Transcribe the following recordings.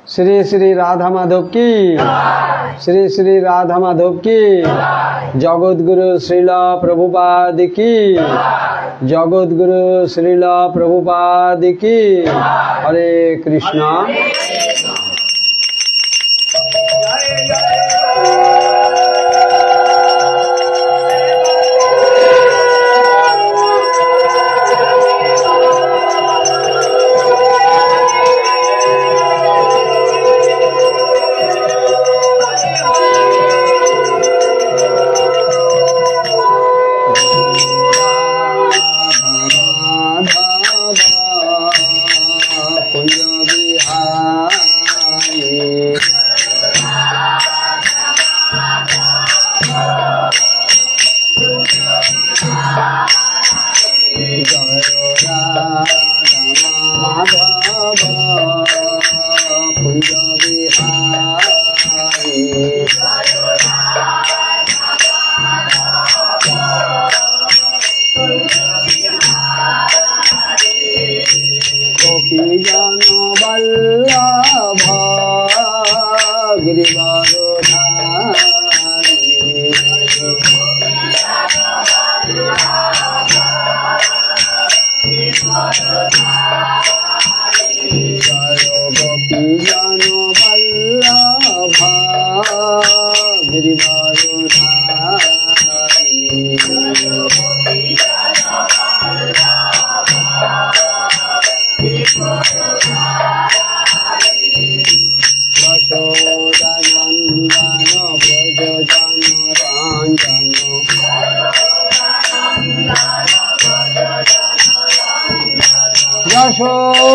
श्री श्री राधा माधव की, श्री श्री राधा माधव की, जगद्गुरु श्रीला प्रभुपाद की, जगद्गुरु श्रीला प्रभुपाद की। हरे कृष्णा।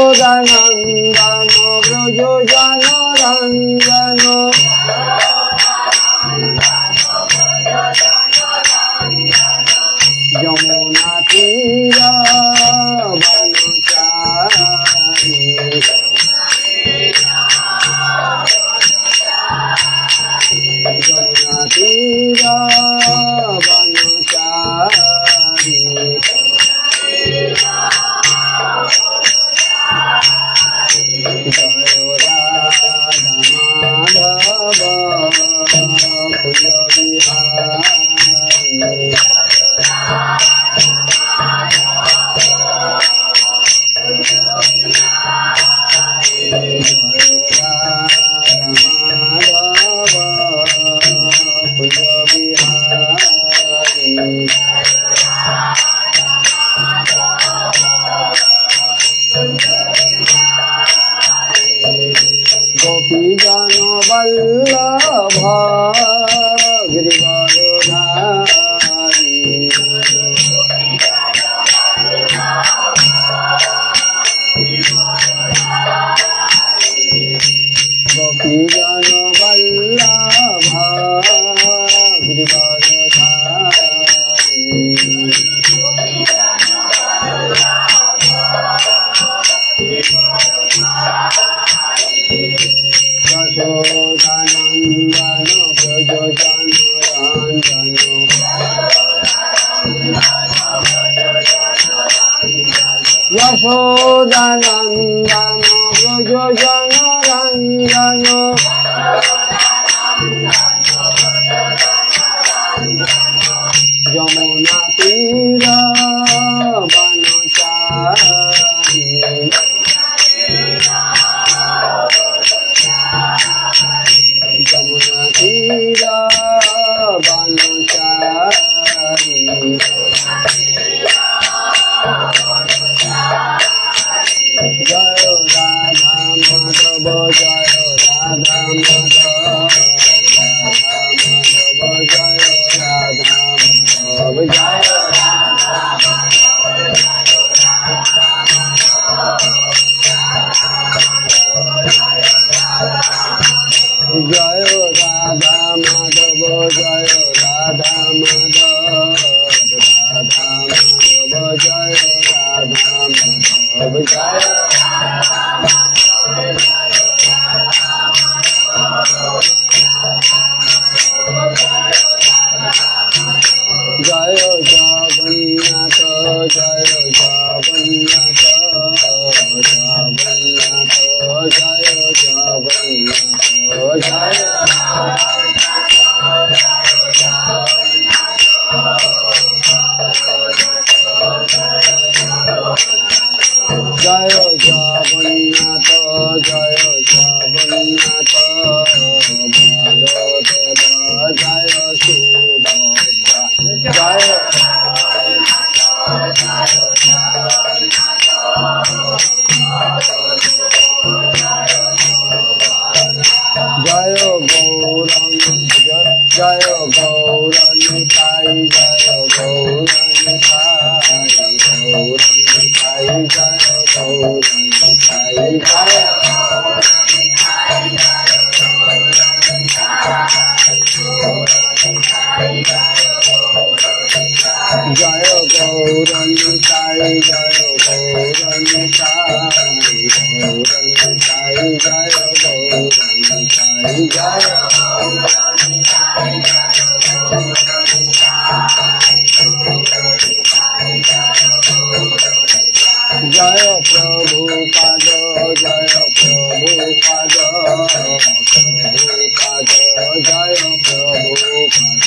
यशोदानंदन व्रजजन रंजन यमुना तीर वनचारी यमुना तीर वनचारी जय राधा माधव कुल बिहारी। गोपी जन वल्लभ गिरिवरधारी गोपी जन वल्लभ गिरिवरधारी यशोदानंदन व्रजजन रंजन यशोदानंदन व्रजजन रंजन यमुना तीर वनचारी यमुना तीर वनचारी जय राधा माधव जय राधा माधव जय राधा माधव जय जय राधा माधव जय राधा माधव राधा माधव जय राधा माधव जय जय जगन्नाथ जय जगन्नाथ जगन्नाथ जय জয় জগন্নাথ জয় জগন্নাথ বলদেব জয় সুভদ্রা জয় জয় গৌরাঙ্গ জয় গৌরাঙ্গাই জয় গৌরাঙ্গাই গৌরাঙ্গাই জয় গৌরাঙ্গাই জয় জয় গৌরাঙ্গাই জয় গৌরাঙ্গাই গৌরাঙ্গাই জয় গৌরাঙ্গাই জয় জয় প্রভুপাদ জয় প্রভুপাদ প্রভুপাদ জয় প্রভুপাদ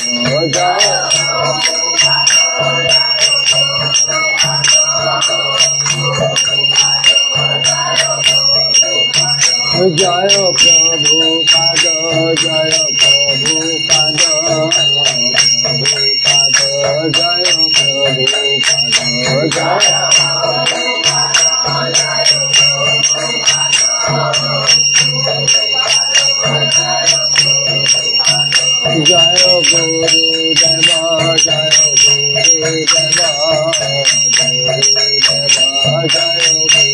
জয় জয় প্রভুপাদ জয় প্রভুপাদ প্রভুপাদ জয় প্রভুপাদ জয় জয় গুরুদেব জয় গুরুদেব গুরুদেব জয় গুরুদেব জয় গুরুদেব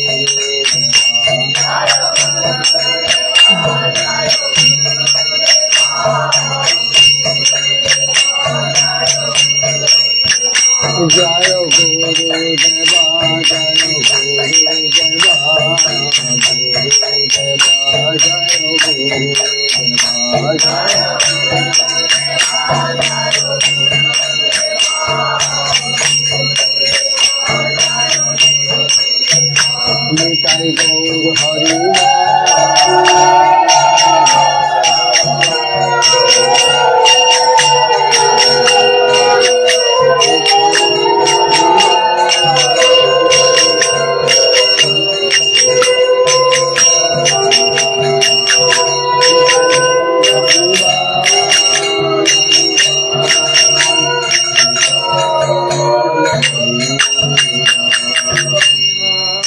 জয় গুরুদেব গুরুদেব জয় গুরুদেব জয় নিতাই গৌর হরি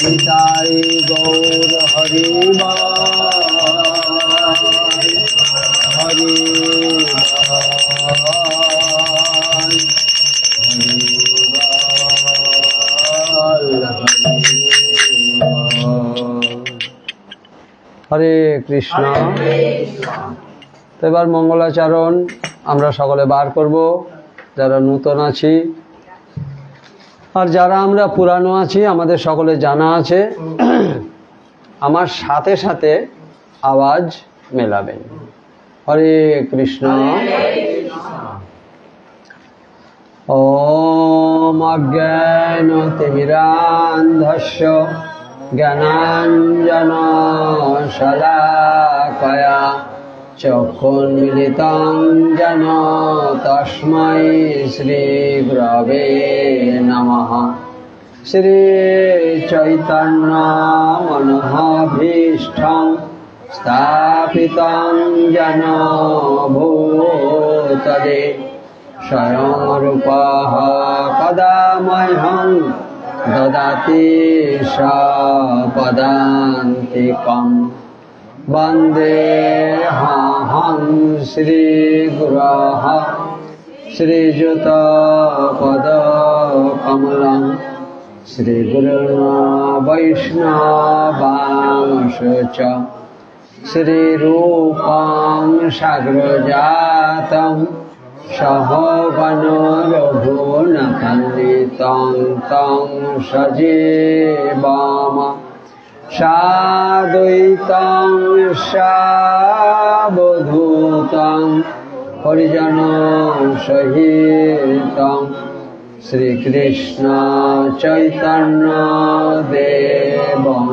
নিতাই গৌর হরি হরি হরে কৃষ্ণ। তো এবার মঙ্গলাচরণ আমরা সকলে বার করব, যারা নূতন আছি আর যারা আমরা পুরানো আছি আমাদের সকলে জানা আছে। আমার সাথে সাথে আওয়াজ মেলাবেন। হরে কৃষ্ণ। ওম অজ্ঞানতিমিরান্ধস্য জ্ঞানাঞ্জন শলাকয়া চক্ষুন্মিলিतं যেন তস্मै শ্রীগুরবে নমঃ। শ্রীচৈতন্য মনোভীষ্টং স্থাপিतं যেন ভূতলে স্বয়ং রূপः কদা মह्यं দদাতি স্বপদান্তিকम्। वन्देऽहं श्रीगुरोः श्रीयुतपदकमलं श्रीगुरुन् वैष्णवांश च श्रीरूपं साग्रजातं सहगणो रघुनाथान्वितं तं सजीवम् साद्वैतं सावधूतं परिजनसहितं श्रीकृष्ण चैतन्य देवं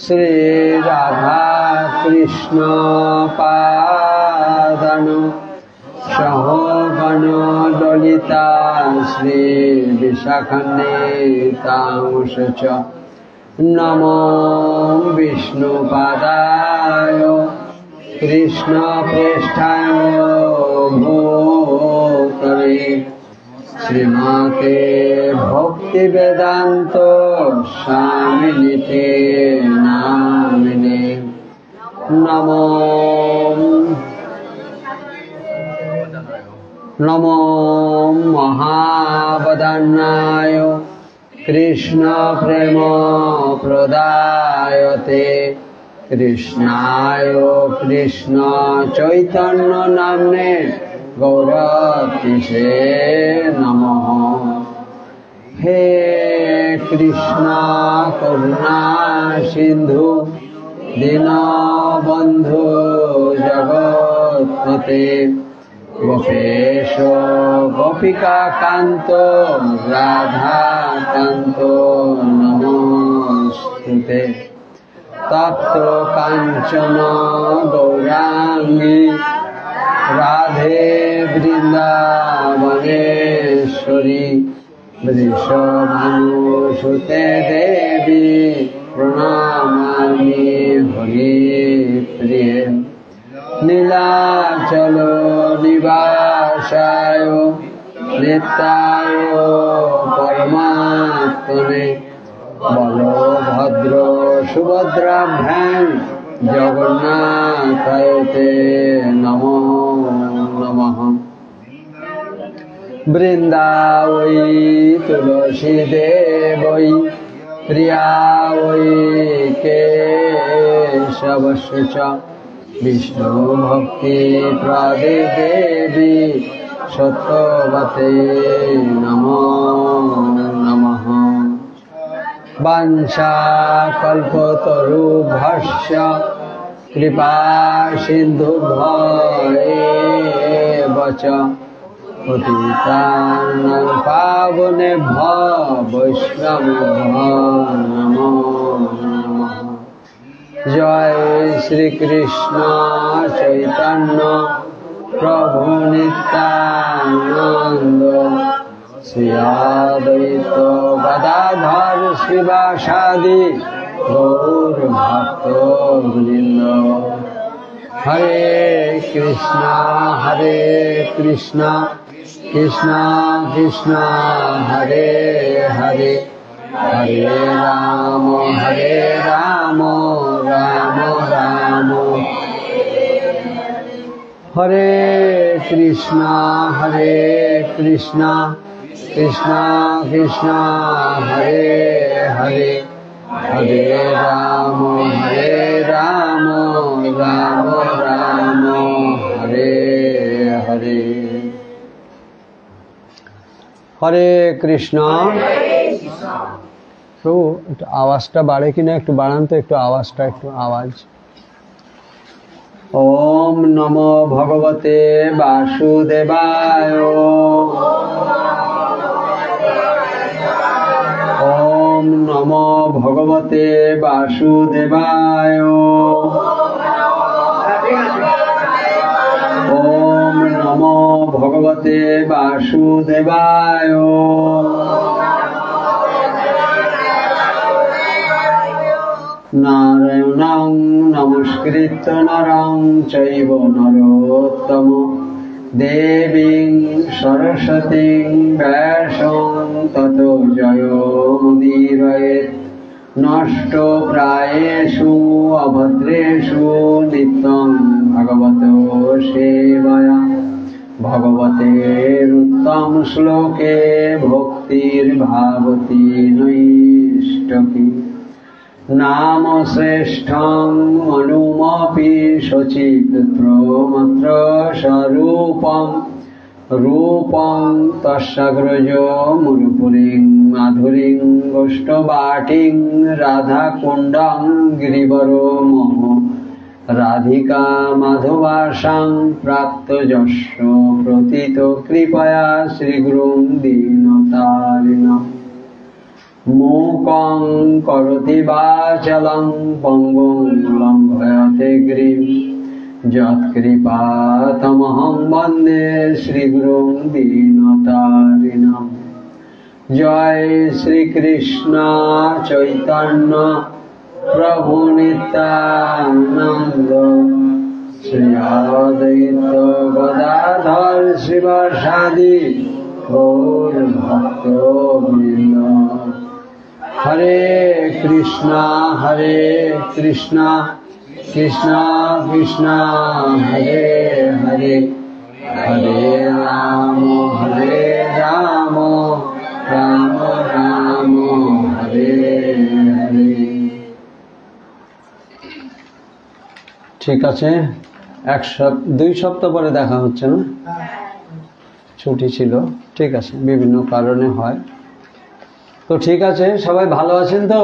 শ্রী রাধা কৃষ্ণ পাদান সহগণ ললিতা শ্রী বিশাখান্বিতাংশ চ নমো বিষ্ণুপাদায় কৃষ্ণ পৃষ্ঠায় ভূতলে শ্রীমতে ভক্তি বেদান্ত স্বামিনীতে নামিনে নমো নমো মহাবদান্যায় কৃষ্ণ প্রেম প্রদায়তে কৃষ্ণায় কৃষ্ণ চৈতন্য নামনে গৌরতিষে নমঃ। হে কৃষ্ণ করুণা সিন্ধু দীনবন্ধু জগৎপতে গোপেশ গোপিকা কান্ত রাধা কান্ত নমস্তুতে। তপ্ত কাঞ্চন গৌরাঙ্গী রাধে বৃন্দাবনেশ্বরী বৃষভানুসুতে দেবী প্রণমামি হরিপ্রিয়ে। নীলাচল নিবাসায় নিত্যায় পরমাত্মনে বলভদ্র সুভদ্রাভ্যাং জগন্নাথায়তে নমো নমঃ। বৃন্দাবৈ তুলসী দেবৈ প্রিয়া বৈ কেশবস্য চ বিষ্ণু ভক্তি প্রদে দেবী সত্যবতে নমো নমঃ। বাঞ্ছা কল্পতরুভ্যশ্চ কৃপা সিন্ধুভ্যেব চ পতিতানাং পাবনেভ্যো বৈষ্ণবেভ্যো নমো নমঃ। জয় শ্রীকৃষ্ণ চৈতন্য প্রভু নিত্যানন্দ শ্রী অদ্বৈত গদাধর শিবাসাদি গৌর ভক্তবৃন্দ। হরে কৃষ্ণ কৃষ্ণ কৃষ্ণ হরে হরে হরে রাম রাম রাম হরে কৃষ্ণ কৃষ্ণ কৃষ্ণ হরে হরে হরে রাম রাম রাম হরে হরে। হরে কৃষ্ণ। প্রভু একটু আওয়াজটা বাড়ে কিনা একটু বাড়ান তো, একটু আওয়াজটা, একটু আওয়াজ। ওম নমো ভগবতে বাসুদেবায়। ওম নমো ভগবতে বাসুদেবায়। ওম নমো ভগবতে বাসুদেবায়। নারায়ণং নমস্কৃত্য নরং চৈব নরোত্তমঃ দেবীং সরস্বতীং ব্যাসং ততো জয়মুদীরয়েৎ। নষ্ট প্রায়েষু অভদ্রেষু নিত্যং ভগবতো সেবয়া। ভগবতেরুত্তম শ্লোকে ভক্তির্ভাবতি নৈষ্টকী। নাম শ্রেষ্ঠং মনুমপি শচীপুত্রমাত্র স্বরূপং রূপং তস্যাগ্রজ মুরুপুরীং মাধুরীং গোষ্ঠবাটিং রাধাকুণ্ডং গিরিবরো মোহ রাধিকা মাধবাসাং প্রাপ্ত যস্য প্রতীত কৃপয়া শ্রীগুরুং দীনতারিণঃ। मूकं करोति वाचालं पङ्गुं लङ्घयते गिरिं यत्कृपातमहं वन्दे श्रीगुरुं दीनतारिणम्। जय श्री कृष्ण चैतन्य प्रभु नित्यानंद श्री अद्वैत गदाधर शिवासादि गौर भक्तवृंद। हरे कृष्णा कृष्णा कृष्णा हरे हरे, हरे राम राम राम हरे हरे। ঠিক আছে, 2 সপ্তাহ পরে দেখা হচ্ছে না, ছুটি ছিল, ঠিক আছে, বিভিন্ন কারণে হয়। তো ঠিক আছে, সবাই ভালো আছেন তো?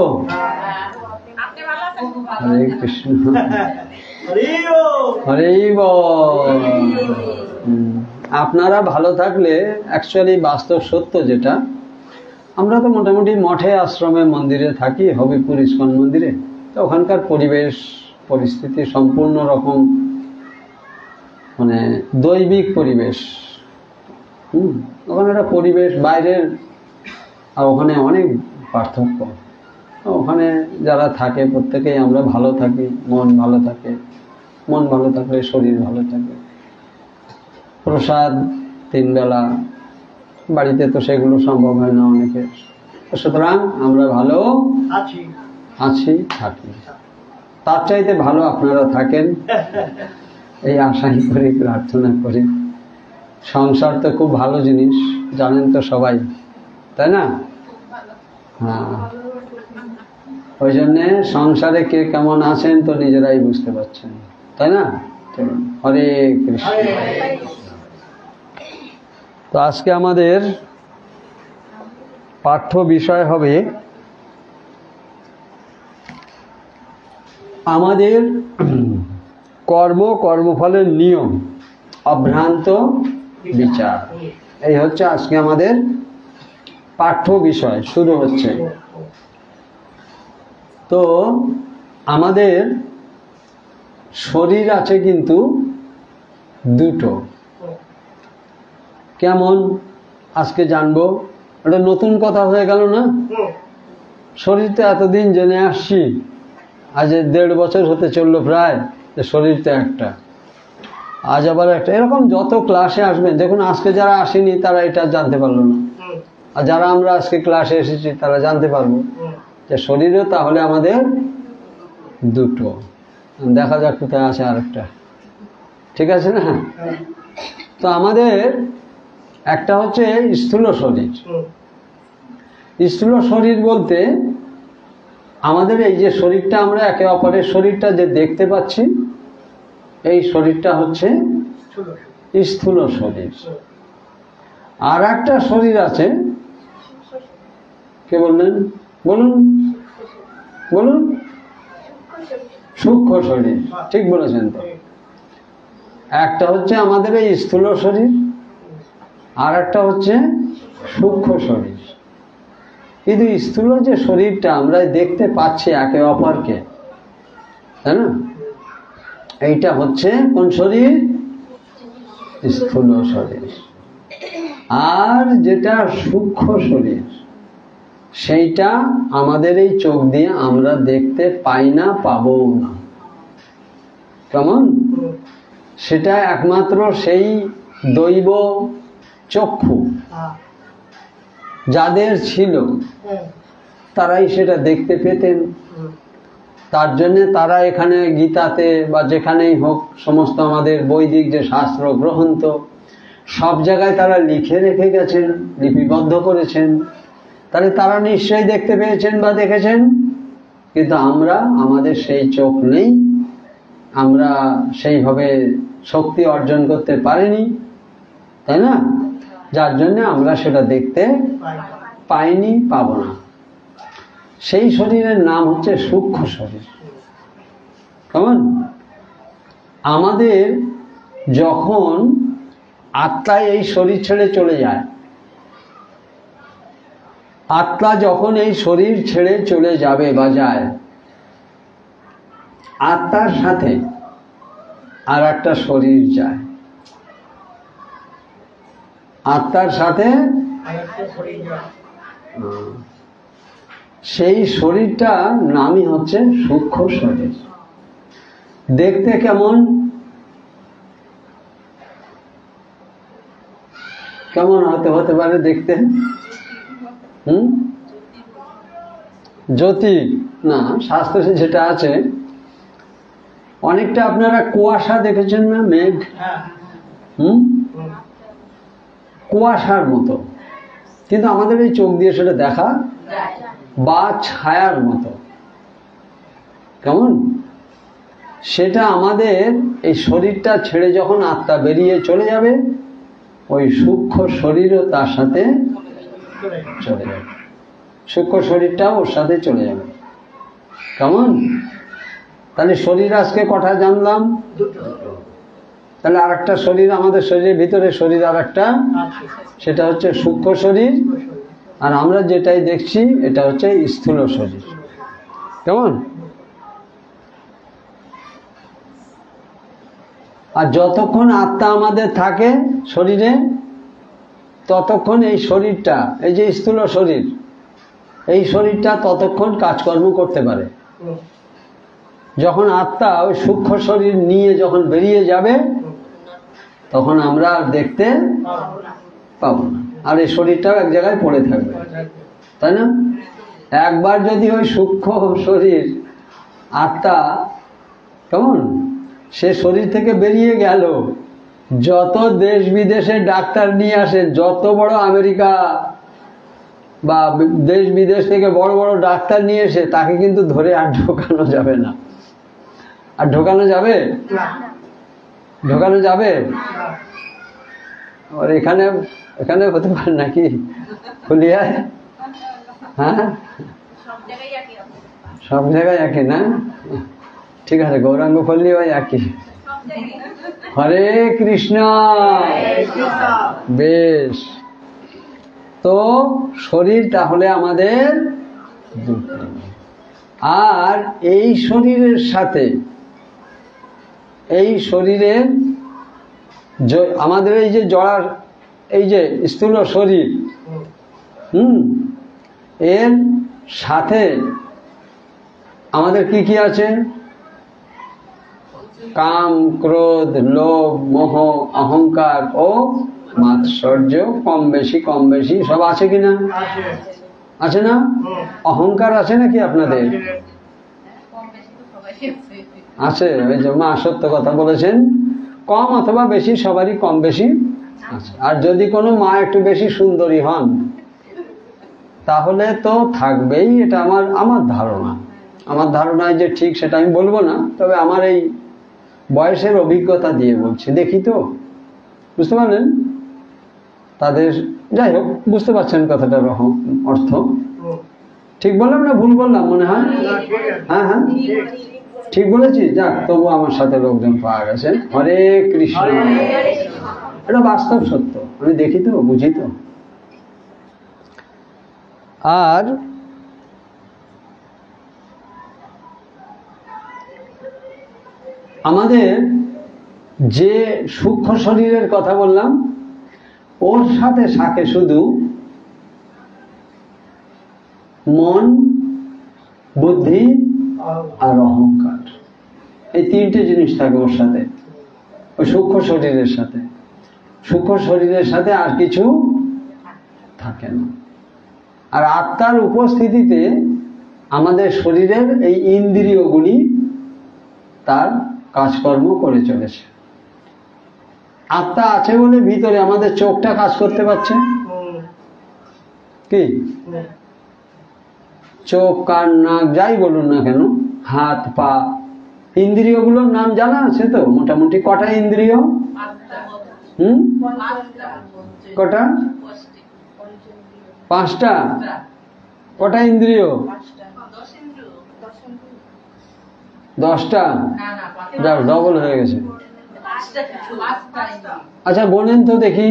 হরে কৃষ্ণ, হরে বল। আপনারা ভালো থাকলে অ্যাকচুয়ালি বাস্তব সত্য যেটা, আমরা তো মোটামুটি মঠে আশ্রমে মন্দিরে থাকি, হবিপুর ইস্কন মন্দিরে। তো ওখানকার পরিবেশ পরিস্থিতি সম্পূর্ণ রকম মানে দৈবিক পরিবেশ। ওখানে একটা পরিবেশ বাইরের আর ওখানে অনেক পার্থক্য। ওখানে যারা থাকে প্রত্যেকেই আমরা ভালো থাকি, মন ভালো থাকে, মন ভালো থাকলে শরীর ভালো থাকে। প্রসাদ 3 বেলা, বাড়িতে তো সেগুলো সম্ভব হয় না অনেকের। সুতরাং আমরা ভালো আছি থাকি, তার চাইতে ভালো আপনারা থাকেন এই আশাই করি, প্রার্থনা করি। সংসার তো খুব ভালো জিনিস, জানেন তো সবাই, তাই না? হ্যাঁ, ওই জন্যে সংসারে কে কেমন আছেন তো নিজেরাই বুঝতে পারছেন, তাই না? হরে কৃষ্ণ। তো আজকে আমাদের পাঠ্য বিষয় হবে আমাদের কর্মফলের নিয়ম, অভ্রান্ত বিচার। এই হচ্ছে আজকে আমাদের পাঠ্য বিষয়, শুরু হচ্ছে। তো আমাদের শরীর আছে কিন্তু 2টো। কেমন আজকে জানবো, এটা নতুন কথা হয়ে গেল না? শরীর তো এতদিন জেনে আসছি, আজ 1.5 বছর হতে চললো প্রায়, যে শরীর তো একটা, আজ আবার একটা। এরকম যত ক্লাসে আসবেন, দেখুন আজকে যারা আসেনি তারা এটা জানতে পারলো না, আর যারা আমরা আজকে ক্লাসে এসেছি তারা জানতে পারবো যে শরীরও তাহলে আমাদের 2টো। দেখা যাক কোথায় আছে আরেকটা, ঠিক আছে না? তো আমাদের একটা হচ্ছে স্থূল শরীর। স্থূল শরীর বলতে আমাদের এই যে শরীরটা, আমরা একে অপরের শরীরটা যে দেখতে পাচ্ছি, এই শরীরটা হচ্ছে স্থূল শরীর। আর একটা শরীর আছে, কে বললেন? বলুন বলুন। সূক্ষ্ম শরীর, ঠিক বলেছেন তো। একটা হচ্ছে আমাদের এই স্থূল শরীর, আর একটা হচ্ছে সূক্ষ্ম শরীর। কিন্তু স্থূল যে শরীরটা আমরা দেখতে পাচ্ছি একে অপরকে, তাই না? এইটা হচ্ছে কোন শরীর? স্থূল শরীর। আর যেটা সূক্ষ্ম শরীর, সেইটা আমাদের এই চোখ দিয়ে আমরা দেখতে পাই না, পাবো না। কেমন? সেটা একমাত্র সেই দৈব চক্ষু যাদের ছিল তারাই সেটা দেখতে পেতেন। তার জন্যে তারা এখানে গীতাতে বা যেখানেই হোক, সমস্ত আমাদের বৈদিক যে শাস্ত্র গ্রন্থ, সব জায়গায় তারা লিখে রেখে গেছেন, লিপিবদ্ধ করেছেন। তাহলে তারা নিশ্চয়ই দেখতে পেয়েছেন বা দেখেছেন, কিন্তু আমরা, আমাদের সেই চোখ নেই, আমরা সেইভাবে শক্তি অর্জন করতে পারিনি, তাই না? যার জন্য আমরা সেটা দেখতে পাইনি, পাবো না। সেই শরীরের নাম হচ্ছে সূক্ষ্ম শরীর। কেমন? আমাদের যখন আত্মা এই শরীর ছেড়ে চলে যায়, আত্মা যখন এই শরীর ছেড়ে চলে যাবে বা যায়, আত্মার সাথে আর একটা শরীর যায়, আত্মার সাথে সেই শরীরটার নামই হচ্ছে সূক্ষ্ম শরীর। দেখতে কেমন? কেমন হতে পারে দেখতে? জ্যোতি না, শাস্ত্রে যেটা আছে, অনেকটা আপনারা কুয়াশা দেখেছেন না, মেঘ? কুয়াশার মতো, কিন্তু আমাদের এই চোখ দিয়ে সেটা দেখা, বা ছায়ার মতো। কেমন? সেটা আমাদের এই শরীরটা ছেড়ে যখন আত্মা বেরিয়ে চলে যাবে, ওই সূক্ষ্ম শরীরও তার সাথে চলে যাবে, সূক্ষ্ম শরীরটাও ওর সাথে চলে যাবে। কেমন? তাহলে শরীর আজকে কটা জানলাম? তাহলে আর একটা শরীর আমাদের শরীরের ভিতরে, শরীর আর একটা, সেটা হচ্ছে সূক্ষ্ম শরীর। আর আমরা যেটাই দেখছি এটা হচ্ছে স্থূল শরীর। কেমন? আর যতক্ষণ আত্মা আমাদের থাকে শরীরে, ততক্ষণ এই শরীরটা, এই যে স্থূল শরীর, এই শরীরটা ততক্ষণ কাজকর্ম করতে পারে। যখন আত্মা ওই সূক্ষ্ম শরীর নিয়ে যখন বেরিয়ে যাবে, তখন আমরা আর দেখতে পাবো না, আর এই শরীরটাও এক জায়গায় পড়ে থাকবে, তাই না? একবার যদি ওই সূক্ষ্ম শরীর, আত্মা, কেমন, সে শরীর থেকে বেরিয়ে গেল, যত দেশ বিদেশে ডাক্তার নিয়ে আসে, যত বড় আমেরিকা বা দেশ বিদেশ থেকে বড় বড় ডাক্তার নিয়ে এসে, তাকে কিন্তু ধরে আর ঢোকানো যাবে না। আর ঢোকানো যাবে? ঢোকানো যাবে? আর এখানে এখানে হতে পারে নাকি ফুলিয়ায়? হ্যাঁ, সব জায়গায় একই না? ঠিক আছে, গৌরাঙ্গ পল্লীও একই। হরে কৃষ্ণ। বেশ, তো শরীর তাহলে আমাদের দুটো, আর এই শরীরের সাথে, এই শরীরের আমাদের এই যে জড়ার, এই যে স্থূল শরীর, এর সাথে আমাদের কি কি আছে? কাম, ক্রোধ, লোভ, মোহ, অহংকার ও মাৎসর্য, কম বেশি সব আছে কিনা? আছে না? অহংকার আছে নাকি আপনাদের? আছে। ওই যে মা সত্য কথা বলেছেন, কম অথবা বেশি সবারই কম বেশি আছে। আর যদি কোনো মা একটু বেশি সুন্দরী হন, তাহলে তো থাকবেই। এটা আমার ধারণা। আমার ধারণায় যে ঠিক সেটা আমি বলবো না, তবে আমার এই বয়সের অভিজ্ঞতা দিয়ে বলছি। দেখি তো, বুঝতে পারলেন? তাদের, যাই হোক, বুঝতে পারছেন কথাটার অর্থ। ঠিক বললাম না ভুল বললাম মনে হয়? হ্যাঁ হ্যাঁ, ঠিক বলেছি। যাক, তবু আমার সাথে লোকজন পাওয়া গেছে। হরে কৃষ্ণ। এটা বাস্তব সত্য, আমি দেখি তো, বুঝি তো। আর আমাদের যে সূক্ষ্ম শরীরের কথা বললাম, ওর সাথে থাকে শুধু মন, বুদ্ধি আর অহংকার। এই তিনটে জিনিস থাকে ওর সাথে, ওই সূক্ষ্ম শরীরের সাথে। সূক্ষ্ম শরীরের সাথে আর কিছু থাকে না। আর আত্মার উপস্থিতিতে আমাদের শরীরের এই ইন্দ্রিয়গুলি তার কাজকর্ম করে চলেছে। আত্মা আছে বলে ভিতরে আমাদের চোখটা কাজ করতে পারছে কি? চোখ, কান, নাক, যাই বলুন না কেন, হাত, পা, ইন্দ্রিয়গুলোর নাম জানা আছে তো মোটামুটি? কটা ইন্দ্রিয়? কটা? 5টা। কটা ইন্দ্রিয়? 10টা। যাও, ডবল হয়ে গেছে। আচ্ছা, গোনেন তো দেখি,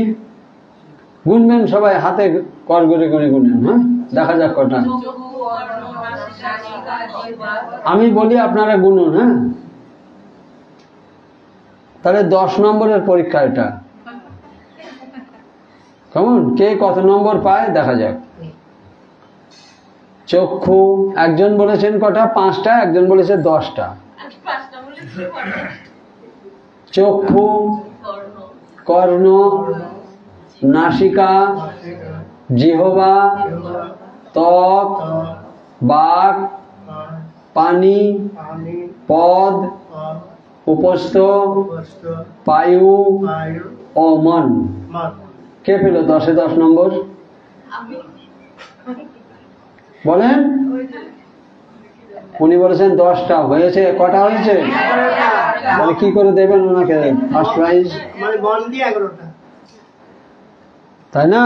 গুনবেন সবাই, হাতে কর করে করে গুনেন। হ্যাঁ, দেখা যাক কটা। আমি বলি আপনারা গুনুন। হ্যাঁ, তাহলে 10 নম্বরের পরীক্ষা এটা। কেমন, কে কত নম্বর পায় দেখা যাক। চক্ষু, একজন বলেছেন কটা? 5টা, একজন বলেছে 10টা। চক্ষু, কর্ণ, নাসিকা, জিহ্বা, ত্বক, বাক, পানি, পদ, উপস্থ, পায়ু ও মন। কে পেল 10-এ 10 নম্বর? বলেন। উনি বলেছেন 10টা হয়েছে। কটা হয়েছে? মানে কি করে দেবেন ওনাকে ফার্স্ট প্রাইজ? তাই না?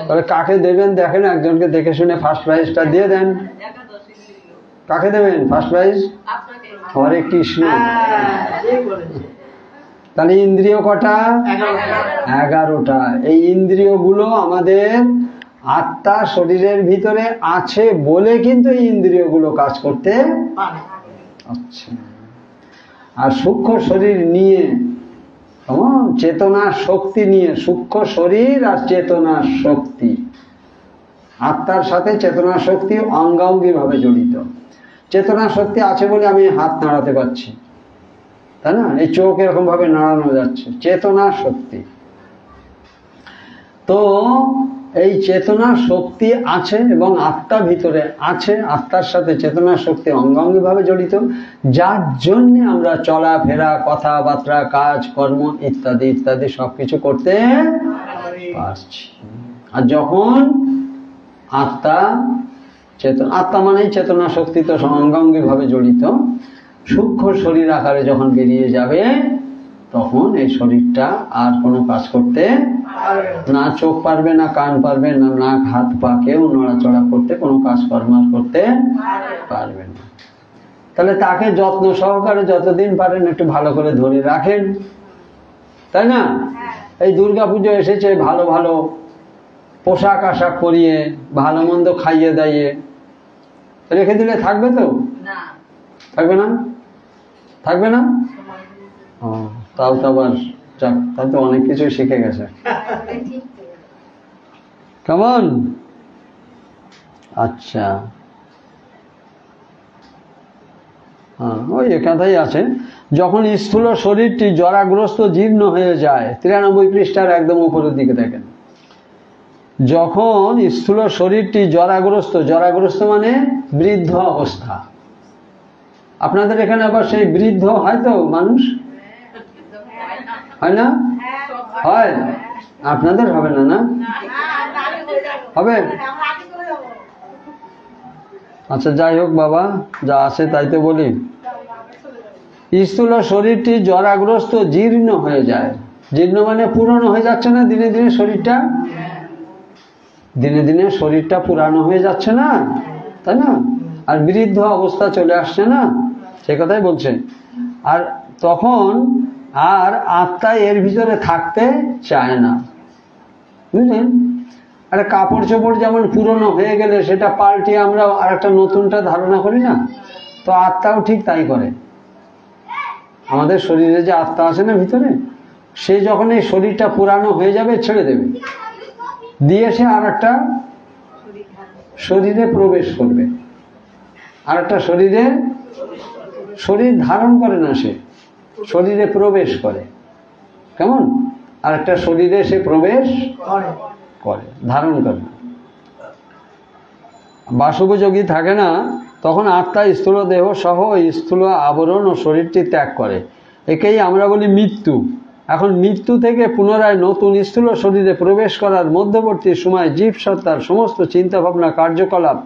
তাহলে কাকে দেবেন দেখেন, একজনকে দেখে শুনে ফার্স্ট প্রাইজটা দিয়ে দেন। কাকে দেবেন ফার্স্ট প্রাইজ? হরে কৃষ্ণ। তাহলে ইন্দ্রিয় কটা? 11টা। এই ইন্দ্রিয়গুলো আমাদের আত্মা শরীরের ভিতরে আছে বলে কিন্তু এই ইন্দ্রিয়গুলো কাজ করতে আচ্ছা। আর সূক্ষ্ম শরীর নিয়ে, চেতনার শক্তি নিয়ে, সূক্ষ্ম শরীর আর চেতনার শক্তি, আত্মার সাথে চেতনার শক্তি অঙ্গাঙ্গি ভাবে জড়িত। চেতনার শক্তি আছে বলে আমি হাত নাড়াতে পারছি, তাই না? এই চোখ এরকম ভাবে নাড়ানো যাচ্ছে, চেতনার শক্তি। তো এই চেতনার শক্তি আছে এবং আত্মা ভিতরে আছে, আত্মার সাথে চেতনার শক্তি অঙ্গাঙ্গি ভাবে জড়িত, যার জন্য আমরা চলাফেরা, কথাবার্তা, কাজ কর্ম ইত্যাদি ইত্যাদি সবকিছু করতে পারছি। আর যখন আত্মা আত্মা মানেই চেতনা শক্তি তো অঙ্গাঙ্গি ভাবে জড়িত, সূক্ষ্ম শরীর আকারে যখন বেরিয়ে যাবে তখন এই শরীরটা আর কোনো কাজ করতে না, চোখ পারবে না, কান পারবে না, নাক হাত পা কেউ নড়াচড়া করতে, কোনো কাজকর্ম করতে পারবে না। তাহলে তাকে যত্ন সহকারে যতদিন পারেন একটু ভালো করে ধরে রাখেন, তাই না? এই দুর্গাপুজো এসেছে, ভালো ভালো পোশাক আশাক পরিয়ে, ভালো মন্দ খাইয়ে দাইয়ে রেখে দিলে থাকবে তো? থাকবে না? থাকবে না? ও, তাও তো আবার যাক, তাই তো অনেক কিছু শিখে গেছে। কেমন? আচ্ছা, ওই কথাই আছে, যখন স্থূল শরীরটি জরাগ্রস্ত জীর্ণ হয়ে যায়, 93 পৃষ্ঠার একদম উপরের দিকে দেখেন, যখন স্থূল শরীরটি জরাগ্রস্ত, জরাগ্রস্ত মানে বৃদ্ধ অবস্থা। আপনাদের এখানে আবার সেই বৃদ্ধ হয় তো মানুষ? হয় না? হয়। আপনাদের হবে না? না হবে? আচ্ছা, যাই হোক বাবা, যা আছে তাই তো বলি। স্থূল শরীরটি জরাগ্রস্ত জীর্ণ হয়ে যায়। জীর্ণ মানে পুরনো হয়ে যাচ্ছে না দিনে দিনে শরীরটা? দিনে দিনে শরীরটা পুরানো হয়ে যাচ্ছে না, তাই না? আর বৃদ্ধ অবস্থা চলে আসছে না, সে কথাই বলছেন। আর তখন আর আত্মা এর ভিতরে থাকতে চায় না, বুঝলেন? আরে কাপড় চোপড় যেমন পুরনো হয়ে গেলে সেটা পাল্টে আমরা আর একটা নতুনটা ধারণা করি না, তো আত্মাও ঠিক তাই করে। আমাদের শরীরে যে আত্মা আছে না ভিতরে, সে যখন এই শরীরটা পুরানো হয়ে যাবে ছেড়ে দেবে, দিয়ে সে আর একটা শরীরে প্রবেশ করবে, আর একটা শরীরে, শরীর ধারণ করে না, সে শরীরে প্রবেশ করে। কেমন? আর একটা শরীরে সে প্রবেশ করে, ধারণ করে না। বাসুপযোগী থাকে না, তখন আত্মা স্থূল দেহ সহ স্থূল আবরণ ও শরীরটি ত্যাগ করে, একেই আমরা বলি মৃত্যু। এখন মৃত্যু থেকে পুনরায় নতুন স্থূল শরীরে প্রবেশ করার মধ্যবর্তী সময় জীব সত্তার সমস্ত চিন্তা ভাবনা, কার্যকলাপ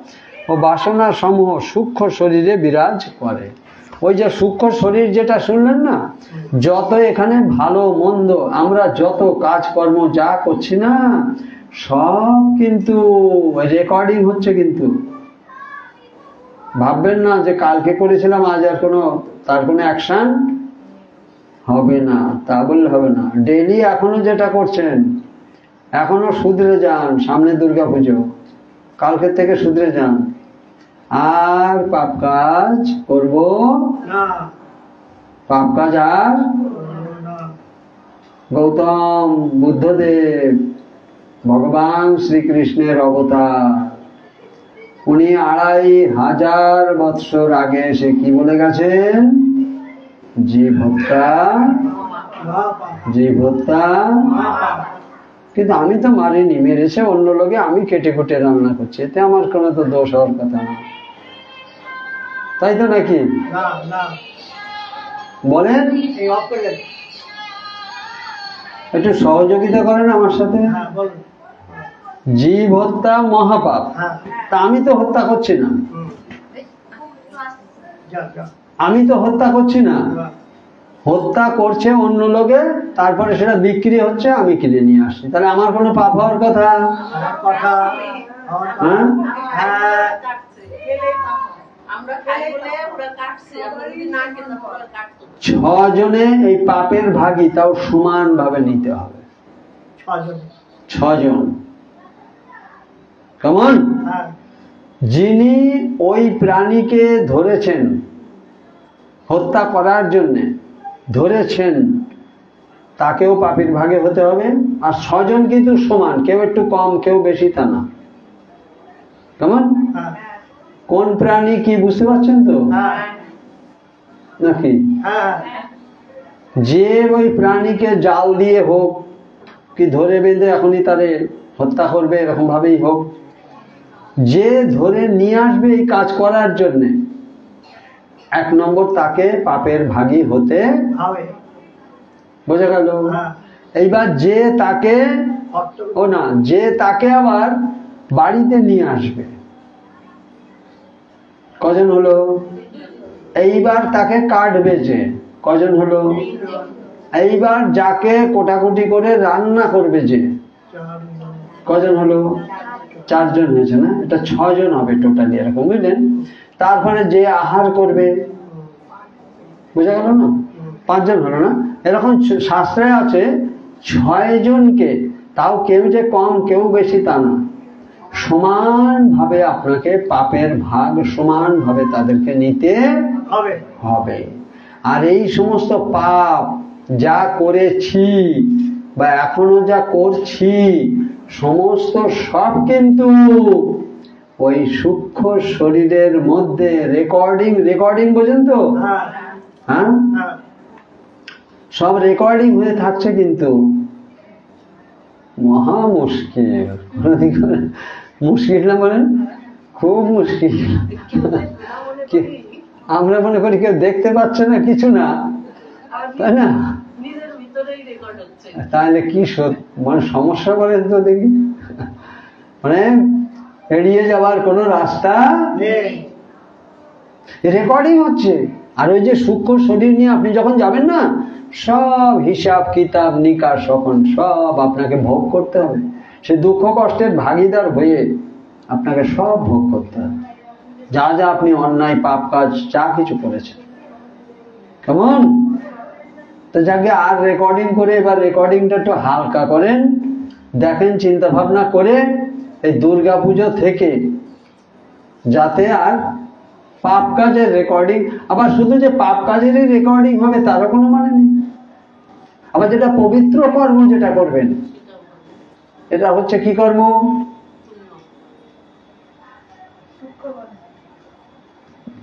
ও বাসনার সমূহ সূক্ষ্ম শরীরে বিরাজ করে। ওই যে সূক্ষ্ম শরীর যেটা শুনলেন না, যত এখানে ভালো মন্দ আমরা যত কাজকর্ম যা করছি না, সব কিন্তু রেকর্ডিং হচ্ছে। কিন্তু ভাববেন না যে কালকে করেছিলাম আজ আর তার কোনো অ্যাকশন হবে না, তা বললে হবে না। ডেইলি এখনো যেটা করছেন এখনো শুধরে যান, সামনে দুর্গা পুজো, কালকের থেকে শুধরে যান। আর পাপ কাজ করব না, পাপ কাজ আর না। গৌতম বুদ্ধদেব ভগবান শ্রীকৃষ্ণের অবতার, উনি 2500 বৎসর আগে এসে কি বলে গেছেন? জীব হত্যা, জীব হত্যা। কিন্তু আমি তো মারিনি, মেরেছে অন্য লোকে, আমি কেটে কুটে রান্না করছি, এতে আমার কোনো তো দোষ হওয়ার কথা না, তাই তো নাকি? না, না। বলেন, এই অফ করে দেন। একটু সহযোগিতা করেন আমার সাথে। হ্যাঁ, বলুন। জীব হত্যা মহাপাপ, হ্যাঁ। তা আমি তো হত্যা করছি না, হুম। যা, যা। আমি তো হত্যা করছি না, যা। হত্যা করছে অন্য লোকে, তারপরে সেটা বিক্রি হচ্ছে, আমি কিনে নিয়ে আসছি, তাহলে আমার কোনো পাপ হওয়ার কথা? আমার কথা, আমার কথা। হ্যাঁ? হ্যাঁ। ছজনে এই পাপের ভাগী, তাও সমান ভাবে নিতে হবে। 6 জন। 6 জন। কেমন? হ্যাঁ। যিনি ওই প্রাণীকে ধরেছেন হত্যা করার জন্যে, ধরেছেন, তাকেও পাপের ভাগে হতে হবে। আর 6 জন কিন্তু সমান, কেউ একটু কম কেউ বেশি, তা না। কেমন? হ্যাঁ। কোন প্রাণী কি বুঝতে পারছেন তো হ্যাঁ। নাকি? হ্যাঁ। যে ওই প্রাণীকে জাল দিয়ে হোক কি ধরে বেঁধে এখনই তারে হত্যা করবে, এরকম ভাবেই হোক, যে ধরে নিয়ে আসবে এই কাজ করার জন্যে, 1 নম্বর তাকে পাপের ভাগী হতে হবে। বোঝা গেল? হ্যাঁ। এইবার যে তাকে, অর্থ। ও না, যে তাকে আবার বাড়িতে নিয়ে আসবে, কজন হলো? এইবার তাকে কাটবে যে, কজন হলো? এইবার যাকে কোটাকুটি করে রান্না করবে যে, 4 জন। কজন হলো? 4 জন হয়েছে না? এটা 6 জন হবে টোটালি, এরকম বুঝলেন? তারপরে যে আহার করবে, বোঝা গেল না? 5 জন হলো না? এরকম শাস্ত্রে আছে 6 জনকে, তাও কেউ যে কম কেউ বেশি তা না, সমান ভাবে আপনাকে পাপের ভাগ সমান ভাবে তাদেরকে নিতে হবে। হবে। আর এই সমস্ত পাপ যা করেছি বা এখনো যা করছি, সমস্ত সব কিন্তু ওই সূক্ষ্ম শরীরের মধ্যে রেকর্ডিং বোঝেন তো? হ্যাঁ। হ্যাঁ, হ্যাঁ। সব রেকর্ডিং হয়ে থাকছে, কিন্তু মহা মুশকিল। মুশকিল না বলেন? খুব মুশকিল। আমরা মনে করি কেউ দেখতে পাচ্ছে না, কিছু না, তাই না? তাহলে কি মানে সমস্যা বলেন তো দেখি? মানে এড়িয়ে যাওয়ার কোনো রাস্তা নেই। রেকর্ডিং হচ্ছে। আর ওই যে সূক্ষ্ম শরীর নিয়ে আপনি যখন যাবেন না, সব হিসাব কিতাব নিকাশ তখন সব আপনাকে ভোগ করতে হবে। সে দুঃখ কষ্টের ভাগীদার হয়ে আপনাকে সব ভোগ করতে হবে, যা যা আপনি অন্যায় পাপ কাজ যা কিছু করেছেন। কেমন? তো যাকে আর রেকর্ডিং করে, এবার রেকর্ডিংটা একটু হালকা করেন, দেখেন চিন্তা ভাবনা করে এই দুর্গা পুজো থেকে যাতে আর পাপ কাজের রেকর্ডিং, আবার শুধু যে পাপ কাজেরই রেকর্ডিং হবে তারও কোনো মানে নেই। আবার যেটা পবিত্র কর্ম যেটা করবেন, এটা হচ্ছে কি কর্ম?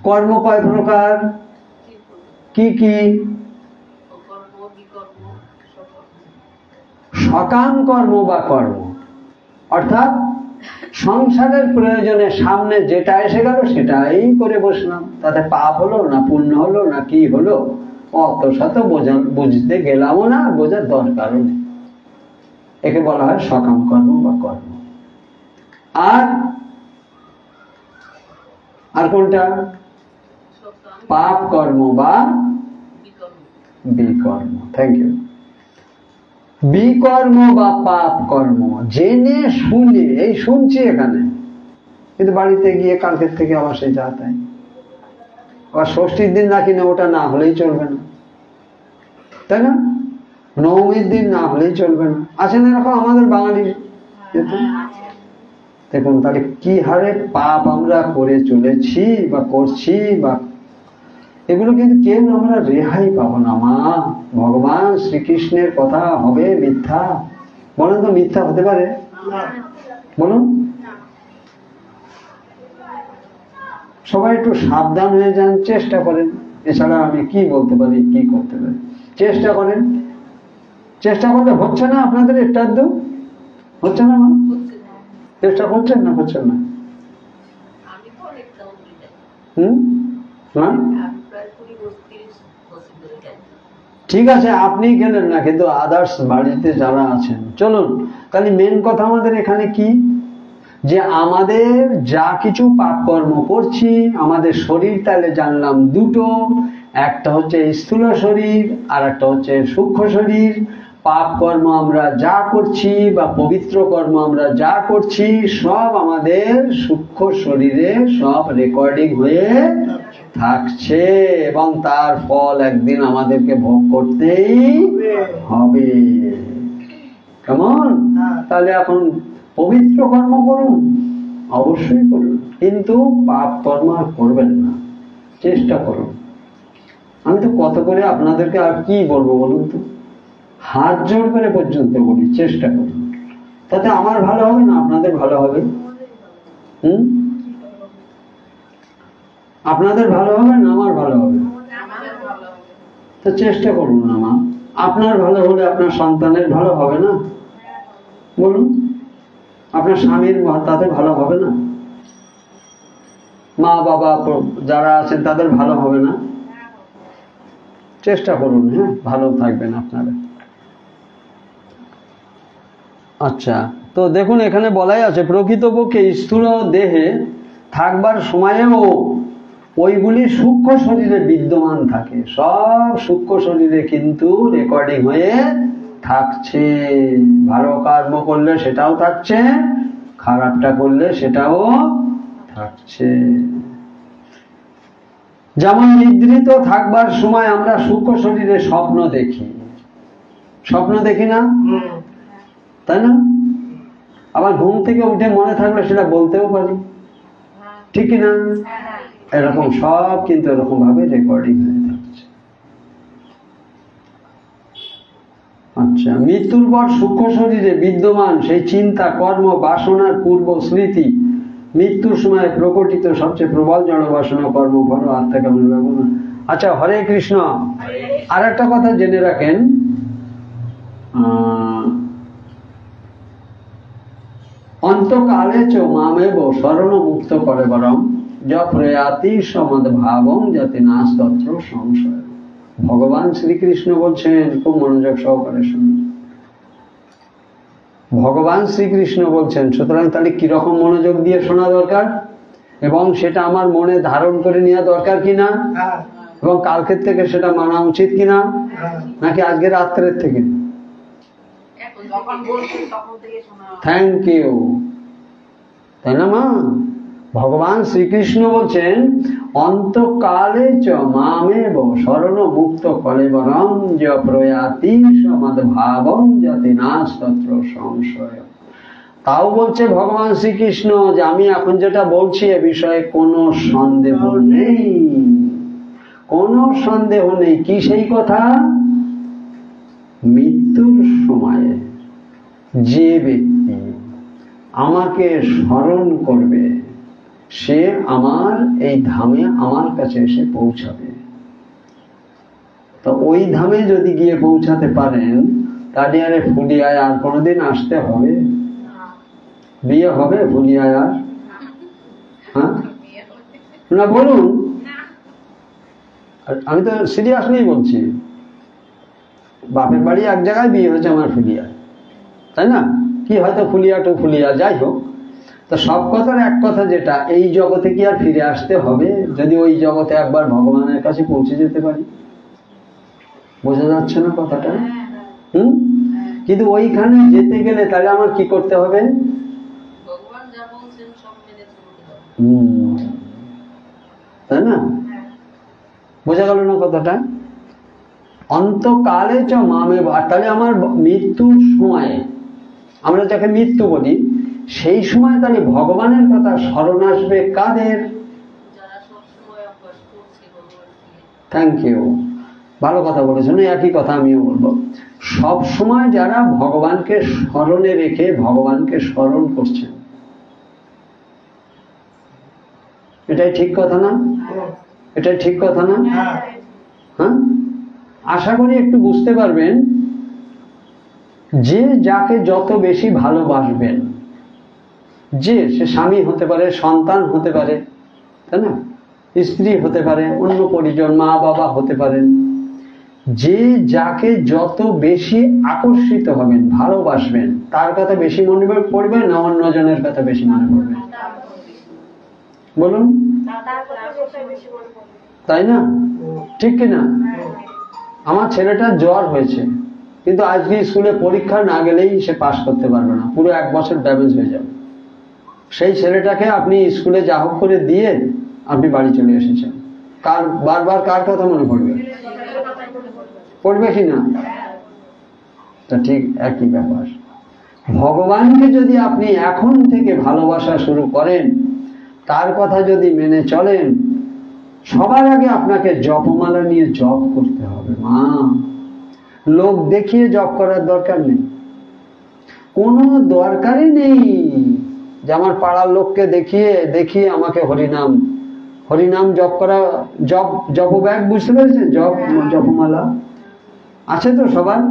কর্ম কয় প্রকার, কি কি? সকাম কর্ম বা কর্ম, অর্থাৎ সংসারের প্রয়োজনে সামনে যেটা এসে গেল সেটাই করে বসলাম, তাতে পাপ হলো না পুণ্য হলো না কি হলো অত শত বুঝতে গেলামও না, বোঝার দরকারও নেই। একে বলা হয় সকাম কর্ম বা কর্ম। আর কোনটা? পাপ কর্ম বা বিকর্ম। Thank you. বিকর্ম বা পাপ কর্ম জেনে শুনে, এই শুনছি এখানে, কিন্তু বাড়িতে গিয়ে কালকের থেকে আবার সেই যা তাই, আবার ষষ্ঠীর দিন নাকি না ওটা না হলেই চলবে না, তাই না? নবমীর দিন না হলেই চলবে না। আছে না এরকম আমাদের বাঙালির ইয়েতে? দেখুন তাহলে কি হারে পাপ আমরা করে চলেছি বা করছি, বা এগুলো কিন্তু কেউ আমরা রেহাই পাবো না। মা, ভগবান শ্রীকৃষ্ণের কথা হবে মিথ্যা? বলেন তো, মিথ্যা হতে পারে? বলুন। সবাই একটু সাবধান হয়ে যান, চেষ্টা করেন। এছাড়া আমি কি বলতে পারি, কি করতে পারি? চেষ্টা করেন। চেষ্টা করলে হচ্ছে না আপনাদের একটু আধটু? হচ্ছে না মা? চেষ্টা করছেন না? করছেন না? হ্যাঁ, ঠিক আছে, আপনি গেলেন না, কিন্তু আদার্স বাড়িতে যারা আছেন, চলুন। তাহলে মেন কথা আমাদের এখানে কি, যে আমাদের যা কিছু পাপ কর্ম করছি, আমাদের শরীর তাহলে জানলাম দুটো, একটা হচ্ছে স্থূল শরীর আর একটা হচ্ছে সূক্ষ্ম শরীর। পাপ কর্ম আমরা যা করছি বা পবিত্র কর্ম আমরা যা করছি, সব আমাদের সূক্ষ্ম শরীরে সব রেকর্ডিং হয়ে থাকছে, এবং তার ফল একদিন আমাদেরকে ভোগ করতেই হবে। কেমন? তাহলে এখন পবিত্র কর্ম করুন, অবশ্যই করুন, কিন্তু পাপ কর্ম আর করবেন না, চেষ্টা করুন। আমি তো কত করে আপনাদেরকে আর কি বলবো বলুন তো, হাত জোর করে পর্যন্ত বলি, চেষ্টা করুন। তাতে আমার ভালো হবে না আপনাদের ভালো হবে? আপনাদের ভালো হবে না আমার ভালো হবে? তো চেষ্টা করুন না মা। আপনার ভালো হলে আপনার সন্তানের ভালো হবে না? বলুন। আপনার স্বামীর তাদের ভালো হবে না? মা বাবা যারা আছেন তাদের ভালো হবে না? চেষ্টা করুন, হ্যাঁ, ভালো থাকবেন আপনারা। আচ্ছা, তো দেখুন এখানে বলাই আছে, প্রকৃতপক্ষে স্থূল দেহে থাকবার সময়েও ওইগুলি সূক্ষ্ম শরীরে বিদ্যমান থাকে। সব সূক্ষ্ম শরীরে কিন্তু রেকর্ডিং হয়ে থাকছে। ভালো কর্ম করলে সেটাও থাকছে, খারাপটা করলে সেটাও থাকছে। যেমন নিদ্রিত থাকবার সময় আমরা সূক্ষ্ম শরীরে স্বপ্ন দেখি, স্বপ্ন দেখি না? তাই না? আবার ঘুম থেকে উঠে মনে থাকলে সেটা বলতেও পারি, ঠিক না? এরকম সব কিন্তু এরকম ভাবে রেকর্ডিং হয়ে থাকছে। আচ্ছা, মৃত্যুর পর সূক্ষ্ম শরীরে বিদ্যমান সেই চিন্তা, কর্ম, বাসনার পূর্ব স্মৃতি মৃত্যুর সময় প্রকটিত সবচেয়ে প্রবল জড় বাসনা, কর্ম, ফল, আত্মা কেমন ব্যবহার। আচ্ছা, হরে কৃষ্ণ। আর একটা কথা জেনে রাখেন, অন্তকালে চ মামেব শরণ মুক্ত করে বরম যপ্রয়াতি সমদ ভাবং যাতে নাশ তত্র সংশয়। ভগবান শ্রীকৃষ্ণ বলছেন, খুব মনোযোগ সহকারে শুনুন। ভগবান শ্রীকৃষ্ণ বলছেন, সুতরাং তাহলে কিরকম মনোযোগ দিয়ে শোনা দরকার, এবং সেটা আমার মনে ধারণ করে নেওয়া দরকার কিনা, এবং কালকের থেকে সেটা মানা উচিত কিনা, নাকি আজকে রাত্রের থেকে? থ্যাংক ইউ, তাই না মা? ভগবান শ্রীকৃষ্ণ বলছেন, অন্তকালে চ মামেব শরণ মুক্ত কলেবরম যপ্রয়াতি সমদ ভাবং যাতে নাশ তত্র সংশয়। তাও বলছে ভগবান শ্রীকৃষ্ণ যে আমি এখন যেটা বলছি এ বিষয়ে কোনো সন্দেহ নেই, কোনো সন্দেহ নেই। কি সেই কথা? মৃত্যুর সময়ে যে ব্যক্তি আমাকে স্মরণ করবে সে আমার এই ধামে আমার কাছে এসে পৌঁছাবে। তো ওই ধামে যদি গিয়ে পৌঁছাতে পারেন, তাহলে আরে ফুলিয়ায় আর কোনোদিন আসতে হবে? বিয়ে হবে ফুলিয়ায় আর? হ্যাঁ না বলুন, আমি তো সিরিয়াসলি বলছি। বাপের বাড়ি এক জায়গায়, বিয়ে হয়েছে আমার ফুলিয়ায়, তাই না? কি হয়তো ফুলিয়া টু ফুলিয়া, যাই হোক। তো সব কথার এক কথা, যেটা এই জগতে কি আর ফিরে আসতে হবে যদি ওই জগতে একবার ভগবানের কাছে পৌঁছে যেতে পারি? বোঝা যাচ্ছে না কথাটা? কিন্তু ওইখানে যেতে গেলে তাহলে আমার কি করতে হবে? তাই না? বোঝা গেল না কথাটা? অন্তকালে চ মামে, তাহলে আমার মৃত্যুর সময়ে, আমরা যাকে মৃত্যু বলি, সেই সময় তাহলে ভগবানের কথা স্মরণ আসবে কাদের? থ্যাংক ইউ, ভালো কথা বলেছেন। একই কথা আমিও বলবো, সব সময় যারা ভগবানকে স্মরণে রেখে ভগবানকে স্মরণ করছেন, এটাই ঠিক কথা না? এটাই ঠিক কথা না? হ্যাঁ, আশা করি একটু বুঝতে পারবেন যে যাকে যত বেশি ভালোবাসবেন, যে সে স্বামী হতে পারে, সন্তান হতে পারে, তাই না, স্ত্রী হতে পারে, অন্য পরিজন, মা বাবা হতে পারেন, যে যাকে যত বেশি আকর্ষিত হবেন, ভালোবাসবেন, তার কথা বেশি মনে পড়বে না অন্যজনের কথা বেশি মনে পড়বে? বলুন, তাই না? ঠিক কিনা? আমার ছেলেটার জ্বর হয়েছে, কিন্তু আজকে স্কুলে পরীক্ষা না গেলেই সে পাস করতে পারবে না, পুরো 1 বছর ড্যামেজ হয়ে যাবে। সেই ছেলেটাকে আপনি স্কুলে যা হোক করে দিয়ে আপনি বাড়ি চলে এসেছেন, বারবার কার কথা মনে পড়বে? পড়বে কি না? তা ঠিক একই ব্যাপার, ভগবানকে যদি আপনি এখন থেকে ভালোবাসা শুরু করেন, তার কথা যদি মেনে চলেন, সবার আগে আপনাকে জপমালা নিয়ে জপ করতে হবে। মা, লোক দেখিয়ে জপ করার দরকার নেই, কোনো দরকারই নেই যে আমার পাড়ার লোককে দেখিয়ে আমাকে হরিনাম জপ করা, জপ ব্যাগ, বুঝতে পেরেছেন? জপমালা আছে তো সবার,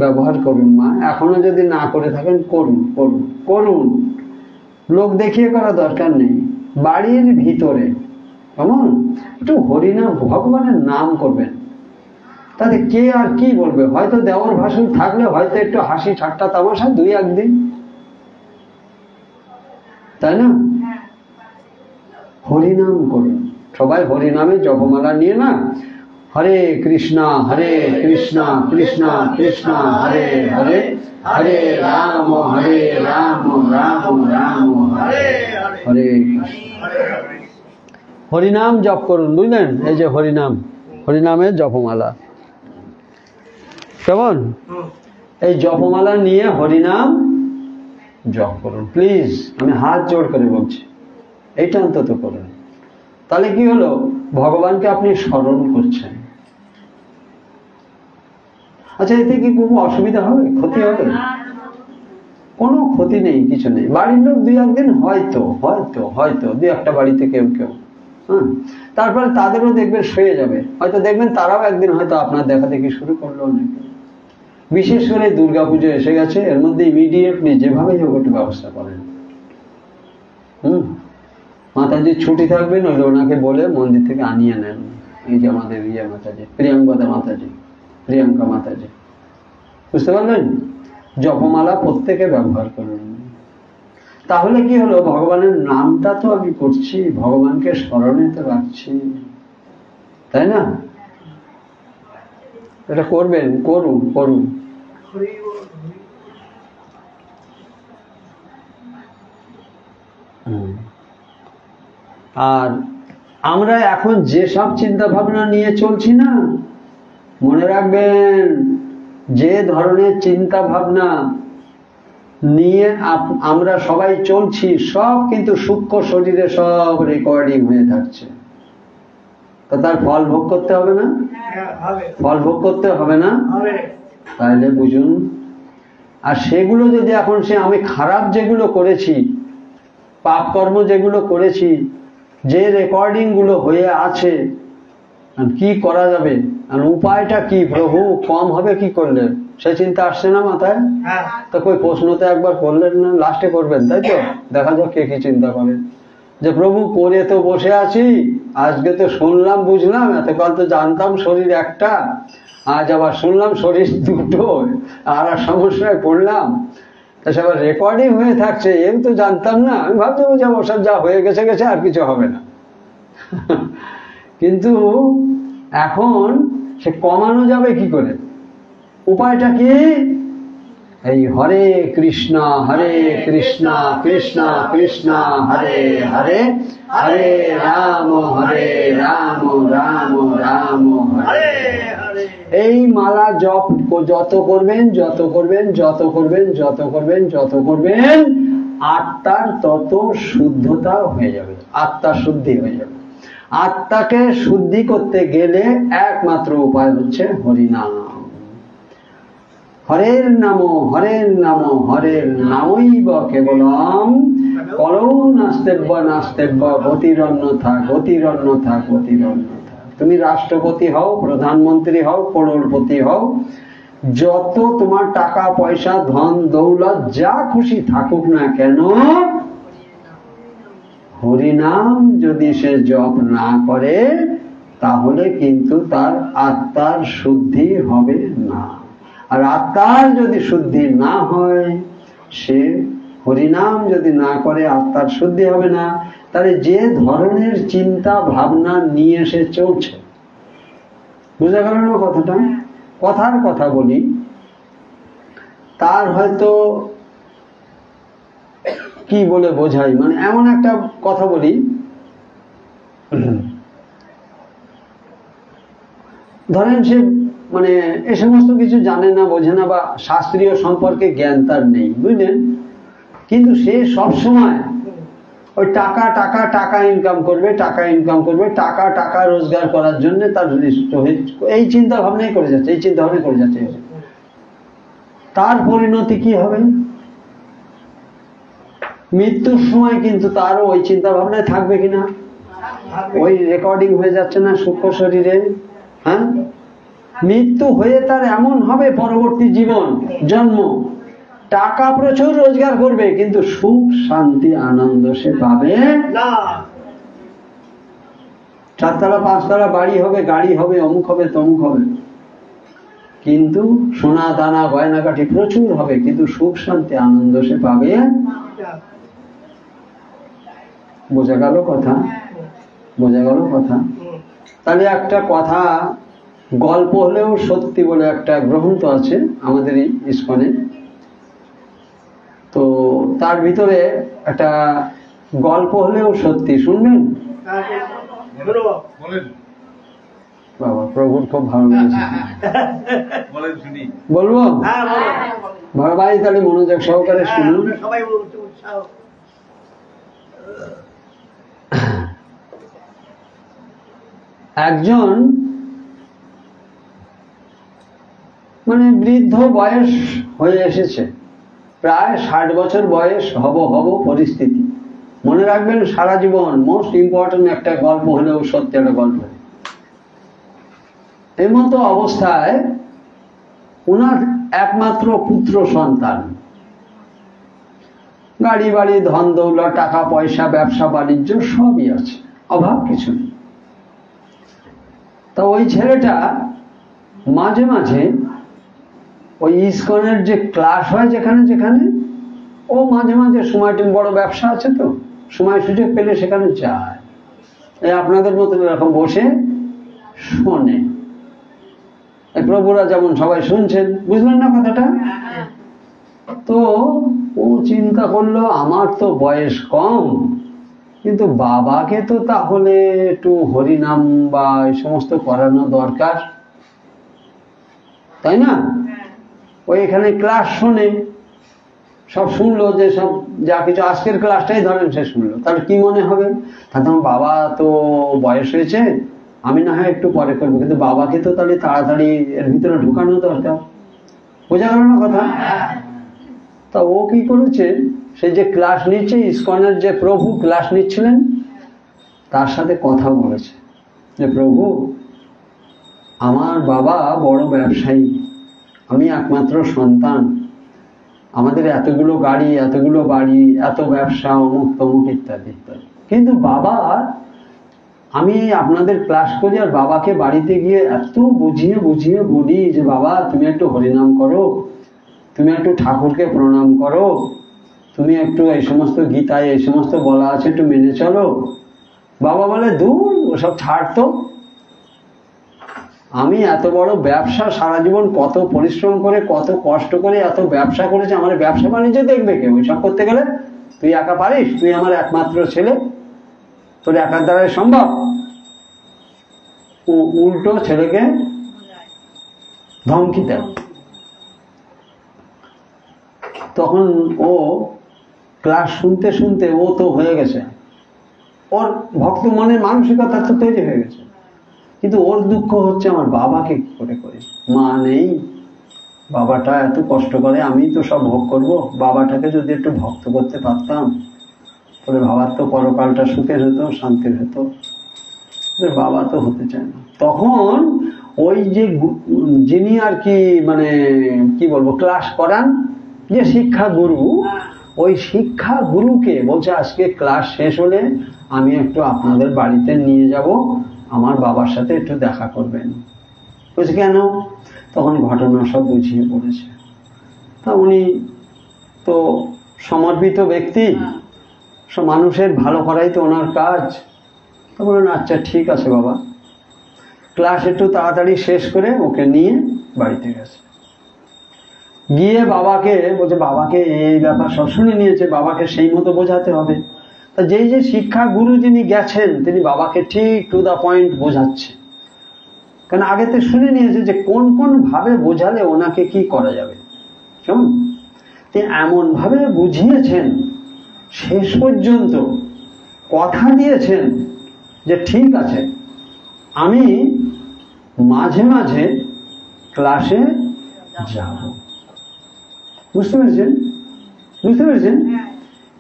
ব্যবহার করুন মা। এখনো যদি না করে থাকেন, করুন করুন করুন, লোক দেখিয়ে করা দরকার নেই। বাড়ির ভিতরে কেমন একটু হরিনাম, ভগবানের নাম করবেন, তাতে কে আর কি বলবে? হয়তো দেওয়ার ভাষণ থাকলে হয়তো একটু হাসি ঠাট্টা তামাশা 2-1 দিন, তাই না? হরিনাম করুন সবাই, হরিনামে জপমালা নিয়ে না, হরে কৃষ্ণ কৃষ্ণ কৃষ্ণ হরে হরে, হরে রাম রাম রাম হরে হরে। হরিনাম জপ করুন, বুঝলেন? এই যে হরিনামের জপমালা, কেমন? এই জপমালা নিয়ে হরিনাম জপ করুন প্লিজ, আমি হাত জোড় করে বলছি, এইটা অন্তত করুন। তাহলে কি হলো? ভগবানকে আপনি স্মরণ করছেন। আচ্ছা, এতে কি কোনো অসুবিধা হবে, ক্ষতি হবে? কোনো ক্ষতি নেই, কিছু নেই। বাড়ির লোক 2-1 দিন হয়তো 2-1টা বাড়িতে কেউ হ্যাঁ, তারপরে তাদেরও দেখবেন সয়ে যাবে, হয়তো দেখবেন তারাও একদিন হয়তো আপনার দেখা দেখি শুরু করলো। বিশেষ করে দুর্গাপুজো এসে গেছে, এর মধ্যে ইমিডিয়েটলি যেভাবে হোক একটু ব্যবস্থা করেন। মাতাজির ছুটি থাকবে, নইলে ওনাকে বলে মন্দির থেকে আনিয়ে নেন। এই যে আমাদের মাতাজি, প্রিয়াঙ্কা মাতাজি, বুঝতে পারলেন? জপমালা প্রত্যেকে ব্যবহার করুন। তাহলে কি হলো? ভগবানের নামটা তো আমি করছি, ভগবানকে স্মরণে তো রাখছি, তাই না? এটা করবেন, করুন। আর আমরা এখন যেসব চিন্তা ভাবনা নিয়ে চলছি না, মনে রাখবেন, যে ধরনের চিন্তা ভাবনা নিয়ে আমরা সবাই চলছি, সব কিন্তু সূক্ষ্ম শরীরে সব রেকর্ডিং হয়ে থাকছে। তো তার ফল ভোগ করতে হবে না? ফল ভোগ করতে হবে না? তাহলে বুঝুন। আর সেগুলো যদি এখন আমি খারাপ যেগুলো করেছি, পাপ কর্ম যেগুলো করেছি, যে রেকর্ডিং গুলো হয়ে আছে, কি করা যাবে, আর উপায়টা কি? প্রভু, কম হবে কি করলে? সে চিন্তা আসছে না মাথায়? তো কই প্রশ্নতে একবার করলেন না, লাস্টে করবেন, তাই তো? দেখা যাক কে কি চিন্তা করেন। যে প্রভু, করে তো বসে আছি, আজকে তো শুনলাম, বুঝলাম, এতকাল তো জানতাম শরীর একটা, আজ আবার শুনলাম শরীর 2টো, আর সমস্যায় পড়লাম। তা সব রেকর্ডিং হয়ে থাকছে, এও তো জানতাম না। আমি ভাবছিলাম যে ওসব যা হয়ে গেছে আর কিছু হবে না। কিন্তু এখন সে কমানো যাবে কি করে? উপায়টা কি? এই হরে কৃষ্ণ কৃষ্ণ কৃষ্ণ হরে হরে, হরে রাম রাম রাম হরে হরে। এই মালা জপ যত করবেন যত করবেন যত করবেন যত করবেন যত করবেন আত্মার তত শুদ্ধতা হয়ে যাবে, আত্মা শুদ্ধি হয়ে যাবে। আত্মাকে শুদ্ধি করতে গেলে একমাত্র উপায় হচ্ছে হরিনাম। হরের নাম হরের নাম হরের নামৈব কেবলম কলৌ নাস্তেব্য নাস্তেব্য গতিরন্যথা গতিরন্যথা গতিরন্যথা। তুমি রাষ্ট্রপতি হও, প্রধানমন্ত্রী হও, করোড়পতি হও, যত তোমার টাকা পয়সা ধন দৌলত যা খুশি থাকুক না কেন, হরিনাম যদি সে জপ না করে তাহলে কিন্তু তার আত্মার শুদ্ধি হবে না। আর আত্মার যদি শুদ্ধি না হয়, সে হরিনাম যদি না করে আত্মার শুদ্ধি হবে না। তাহলে যে ধরনের চিন্তা ভাবনা নিয়ে সে চলছে, বুঝা গেল না কথাটা? কথার কথা বলি, তার হয়তো কি বলে বোঝাই, মানে এমন একটা কথা বলি, ধরেন সে মানে এ সমস্ত কিছু জানে না, বোঝে না, বা শাস্ত্রীয় সম্পর্কে জ্ঞান তার নেই, বুঝলেন, কিন্তু সে সব সময় ওই টাকা টাকা টাকা ইনকাম করবে, টাকা ইনকাম করবে, টাকা টাকা রোজগার করার জন্য তার এই চিন্তা ভাবনাই করে যাচ্ছে, এই চিন্তা ভাবনাই করে যাচ্ছে। তার পরিণতি কি হবে? মৃত্যুর সময় কিন্তু তারও ওই চিন্তা ভাবনায় থাকবে কিনা? ওই রেকর্ডিং হয়ে যাচ্ছে না সূক্ষ্ম শরীরে? হ্যাঁ, মৃত্যু হয়ে তার এমন হবে পরবর্তী জীবন জন্ম, টাকা প্রচুর রোজগার করবে কিন্তু সুখ শান্তি আনন্দ সে পাবে না। 4 তলা 5 তলা বাড়ি হবে, গাড়ি হবে, অমুক হবে, তমুক হবে, কিন্তু সোনা দানা গয়নাকাঠি প্রচুর হবে, কিন্তু সুখ শান্তি আনন্দ সে পাবে। বোঝা গেল কথা? বোঝা গেল কথা? তাহলে একটা কথা, গল্প হলেও সত্যি বলে একটা গ্রন্থ আছে আমাদের এই ইস্কনে, তো তার ভিতরে একটা গল্প হলেও সত্যি, শুনবেন? বাবা, প্রভুর খুব ভালো লেগেছে, বলবো? ভাই তাহলে মনোযোগ সহকারে শুনুন। একজন মানে বৃদ্ধ বয়স হয়ে এসেছে, প্রায় 60 বছর বয়স হব পরিস্থিতি। মনে রাখবেন সারা জীবন মোস্ট ইম্পর্টেন্ট একটা গল্প হলেও সত্যি একটা গল্প। এই মতো অবস্থায় ওনার একমাত্র পুত্র সন্তান, গাড়ি বাড়ি ধন দৌলত টাকা পয়সা ব্যবসা বাণিজ্য সবই আছে, অভাব কিছু নেই। তা ওই ছেলেটা মাঝে মাঝে ওই ইস্কনের যে ক্লাস হয় যেখানে যেখানে, ও মাঝে মাঝে সময়টা, বড় ব্যবসা আছে তো, সময় সুযোগ পেলে সেখানে যায়। এই আপনাদের মতন এরকম বসে শোনে, প্রভুরা যেমন সবাই শুনছেন, বুঝলেন না কথাটা? তো ও চিন্তা করলো, আমার তো বয়স কম, কিন্তু বাবাকে তো তাহলে একটু হরিনাম বা এই সমস্ত করানো দরকার, তাই না? ওই এখানে ক্লাস শোনে, সব শুনলো, যে সব যা কিছু আজকের ক্লাসটাই ধরেন সে শুনলো, তাহলে কি মনে হবে? তাহলে বাবা তো বয়স হয়েছে, আমি না হয় একটু পরে করবো, কিন্তু বাবাকে তো তাহলে তাড়াতাড়ি এর ভিতরে ঢুকানো দরকার। বোঝা গেল না কথা? তা ও কি করেছে, সে যে ক্লাস নিচ্ছে, ইস্কনের যে প্রভু ক্লাস নিচ্ছিলেন, তার সাথে কথা বলেছে যে প্রভু, আমার বাবা বড় ব্যবসায়ী, আমি একমাত্র সন্তান, আমাদের এতগুলো গাড়ি, এতগুলো বাড়ি, এত ব্যবসা, অমুক তমুক ইত্যাদি ইত্যাদি, কিন্তু বাবা, আমি আপনাদের ক্লাস করি আর বাবাকে বাড়িতে গিয়ে এত বুঝিয়ে বুঝিয়ে বলি যে বাবা তুমি একটু হরিনাম করো, তুমি একটু ঠাকুরকে প্রণাম করো, তুমি একটু এই সমস্ত গীতায় এই সমস্ত বলা আছে একটু মেনে চলো। বাবা বলে দূর, ওসব ছাড়তো, আমি এত বড় ব্যবসা, সারা জীবন কত পরিশ্রম করে কত কষ্ট করে এত ব্যবসা করেছি, আমার ব্যবসা বাণিজ্য দেখবে কে? ওইসব করতে গেলে তুই একা পারিস? তুই আমার একমাত্র ছেলে, তোর একার দ্বারাই সম্ভব? উল্টো ছেলেকে ধমকি দেয়। তখন ও ক্লাস শুনতে শুনতে ও তো হয়ে গেছে, ওর ভক্ত মনের মানসিকতা তো তৈরি হয়ে গেছে, কিন্তু ওর দুঃখ হচ্ছে আমার বাবাকে কি করে করি, মা নেই, বাবাটা এত কষ্ট করে, আমি তো সব ভোগ করব, বাবাটাকে যদি একটু ভক্ত করতে পারতাম তাহলে বাবার তো পরকালটা সুখের হতো, শান্তির হতো। বাবা তো হতে চায় না। তখন ওই যে যিনি আর কি মানে কি বলবো ক্লাস করান, যে শিক্ষা গুরু, ওই শিক্ষা গুরুকে বলছে আজকে ক্লাস শেষ হলে আমি একটু আপনাদের বাড়িতে নিয়ে যাব, আমার বাবার সাথে একটু দেখা করবেন। বলছে কেন? তখন ঘটনা সব বুঝিয়ে পড়েছে। তা উনি তো সমর্পিত ব্যক্তি, মানুষের ভালো করাই তো ওনার কাজ। তো বললেন আচ্ছা ঠিক আছে বাবা। ক্লাস একটু তাড়াতাড়ি শেষ করে ওকে নিয়ে বাড়িতে গেছে। গিয়ে বাবাকে বলছে, বাবাকে এই ব্যাপার সব শুনে নিয়েছে, বাবাকে সেই মতো বোঝাতে হবে। তা যেই যে শিক্ষা গুরু যিনি গেছেন তিনি বাবাকে ঠিক টু দা পয়েন্ট বোঝাচ্ছে, কারণ আগে তো শুনে নিয়েছে যে কোন কোন ভাবে বোঝালে ওনাকে কি করা যাবে। কেমন তিনি এমন ভাবে বুঝিয়েছেন, শেষ পর্যন্ত কথা দিয়েছেন যে ঠিক আছে আমি মাঝে মাঝে ক্লাসে যাব। বুঝতে পেরেছেন? বুঝতে পেরেছেন?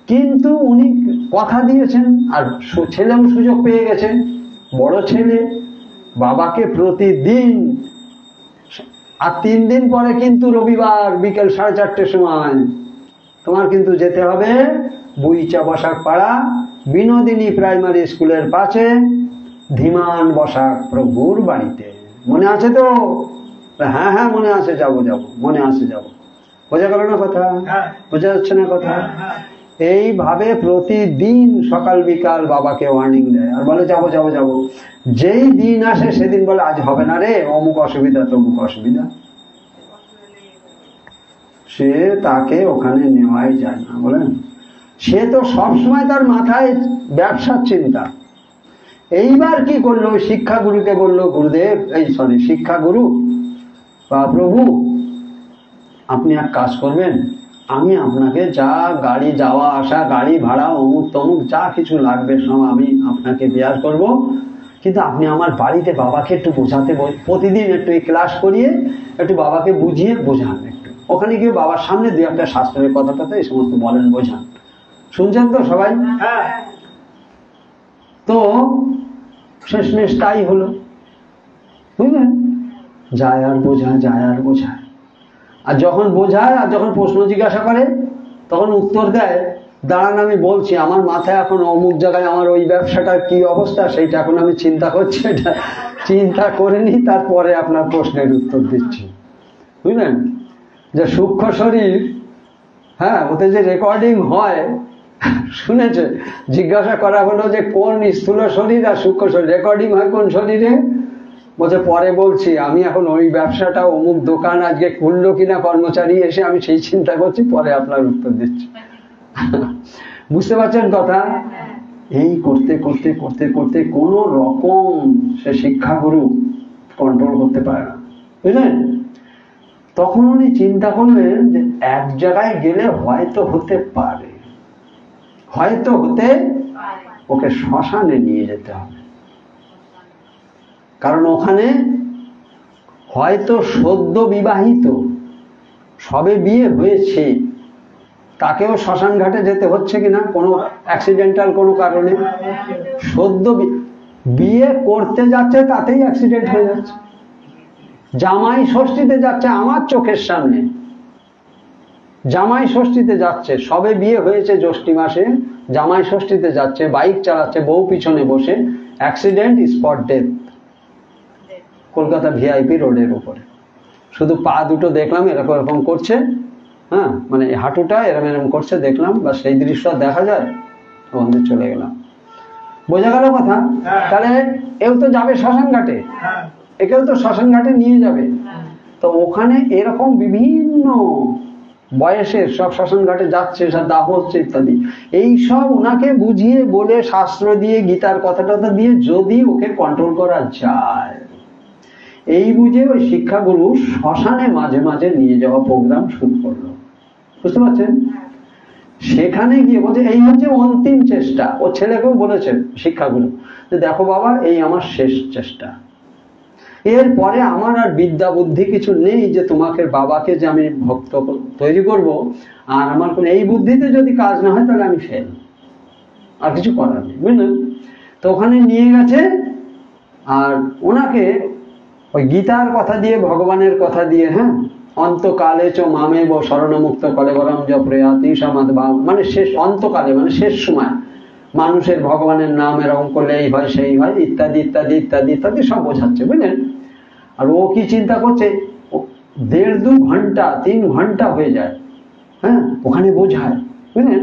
কিন্তু উনি কথা দিয়েছেন, আর ছেলেও সুযোগ পেয়ে গেছে, বড় ছেলে বাবাকে প্রতিদিন, আর 3 দিন পরে কিন্তু রবিবার বিকেল 4:30 সময় তোমার কিন্তু যেতে হবে বুইচা বসাক পাড়া বিনোদিনী প্রাইমারি স্কুলের পাশে ধীমান বসাক প্রভুর বাড়িতে। মনে আছে তো? হ্যাঁ হ্যাঁ মনে আছে, যাবো যাবো, মনে আছে যাবো। বোঝা গেল না কথা? বোঝা যাচ্ছে না কথা? এইভাবে প্রতিদিন সকাল বিকাল বাবাকে ওয়ার্নিং দেয় আর বলে যাবো যাবো যাবো। যেই দিন আসে সেদিন বলে আজ হবে না রে, অমুক অসুবিধা তমুক অসুবিধা। সে তাকে ওখানে নেওয়াই যায় না। বলেন, সে তো সবসময় তার মাথায় ব্যবসার চিন্তা। এইবার কি করলো, শিক্ষা গুরুকে বললো, গুরুদেব শিক্ষা গুরু বা প্রভু আপনি এক কাজ করবেন, আমি আপনাকে যা গাড়ি যাওয়া আসা, গাড়ি ভাড়া, অমুক তমুক যা কিছু লাগবে সব আমি আপনাকে বেয়ার করব, কিন্তু আপনি আমার বাড়িতে বাবাকে একটু বোঝাতে, প্রতিদিন একটু এই ক্লাস করিয়ে একটু বাবাকে বুঝিয়ে বোঝান, একটু ওখানে গিয়ে বাবার সামনে 2-1টা শাস্ত্রের কথা এই সমস্ত বলেন, বোঝান। শুনছেন তো সবাই? তো শেষমেশ তাই হলো, বুঝলেন? যায় আর বোঝায়, যায় আর বোঝায়। আর যখন বোঝায় আর যখন প্রশ্ন জিজ্ঞাসা করে তখন উত্তর দেয়, দাঁড়ান আমি বলছি, আমার মাথায় এখন অমুক জায়গায় আমার ওই ব্যবসাটার কি অবস্থা সেইটা এখন আমি চিন্তা করছি, এটা চিন্তা করে নি, তারপরে আপনার প্রশ্নের উত্তর দিচ্ছি। বুঝলেন? যে সূক্ষ্ম শরীর, হ্যাঁ, ওতে যে রেকর্ডিং হয় শুনেছে, জিজ্ঞাসা করা হলো যে কোন স্থূল শরীর আর সূক্ষ্ম শরীর রেকর্ডিং হয় কোন শরীরে? বলছে পরে বলছি, আমি এখন ওই ব্যবসাটা অমুক দোকান আজকে খুললো কিনা কর্মচারী এসে, আমি সেই চিন্তা করছি, পরে আপনার উত্তর দিচ্ছি। বুঝতে পারছেন কথা? এই করতে করতে করতে করতে কোন রকম সে শিক্ষাগুরু কন্ট্রোল করতে পারে না, বুঝলেন? তখন উনি চিন্তা করলেন যে এক জায়গায় গেলে হয়তো হতে পারে, হয়তো হতে ওকে শ্মশানে নিয়ে যেতে হবে, কারণ ওখানে হয়তো সদ্য বিবাহিত, সবে বিয়ে হয়েছে, তাকেও শ্মশান ঘাটে যেতে হচ্ছে কিনা কোনো অ্যাক্সিডেন্টাল কোনো কারণে, সদ্য বিয়ে করতে যাচ্ছে তাতেই অ্যাক্সিডেন্ট হয়ে যাচ্ছে, জামাই ষষ্ঠীতে যাচ্ছে আমার চোখের সামনে, জামাই ষষ্ঠীতে যাচ্ছে, সবে বিয়ে হয়েছে জ্যৈষ্ঠ মাসে, জামাই ষষ্ঠীতে যাচ্ছে, বাইক চালাচ্ছে, বউ পিছনে বসে, accident, spot death, Kolkata VIP রোডের উপরে। শুধু পা দুটো দেখলাম এরকম এরকম করছে, হ্যাঁ, মানে হাঁটুটা এরকম এরকম করছে দেখলাম, বা সেই দৃশ্য দেখা যায়, ওখান থেকে চলে গেলাম। বোঝা গেল কথা? তাহলে এও তো যাবে শ্মশান ঘাটে, একেও তো শ্মশান ঘাটে নিয়ে যাবে। তো ওখানে এরকম বিভিন্ন বয়সের সব শ্মশান ঘাটে যাচ্ছে, সব দাহ হচ্ছে ইত্যাদি, এই সব ওনাকে বুঝিয়ে বলে শাস্ত্র দিয়ে গীতার কথাটা দিয়ে যদি ওকে কন্ট্রোল করা যায়, এই বুঝে ওই শিক্ষাগুরু শ্মশানে মাঝে মাঝে নিয়ে যাওয়া প্রোগ্রাম শুরু করলো, বুঝতে পারছেন? সেখানে গিয়ে বলছে এই হচ্ছে অন্তিম চেষ্টা। ও ছেলেকেও বলেছে শিক্ষাগুরু যে দেখো বাবা, এই আমার শেষ চেষ্টা, এরপরে আমার আর বিদ্যা বুদ্ধি কিছু নেই যে তোমাকে বাবাকে যে আমি ভক্ত তৈরি করব, আর আমার কোনো এই বুদ্ধিতে যদি কাজ না হয় তাহলে আমি ফেল, আর কিছু করার নেই, বুঝলেন? তো ওখানে নিয়ে গেছে, আর ওনাকে ওই গীতার কথা দিয়ে, ভগবানের কথা দিয়ে, হ্যাঁ, অন্তকালে চ মামেব শরণমুক্ত কলেবরম জ প্রয়াতি সমাদ ভাব, মানে শেষ অন্তকালে, মানে শেষ সময় মানুষের ভগবানের নাম এরকম করলে এই হয় সেই হয় ইত্যাদি ইত্যাদি ইত্যাদি ইত্যাদি সব বোঝাচ্ছে, বুঝলেন? আর ও কি চিন্তা করছে, 1.5-2 ঘন্টা 3 ঘন্টা হয়ে যায়, হ্যাঁ, ওখানে বোঝায়, বুঝলেন?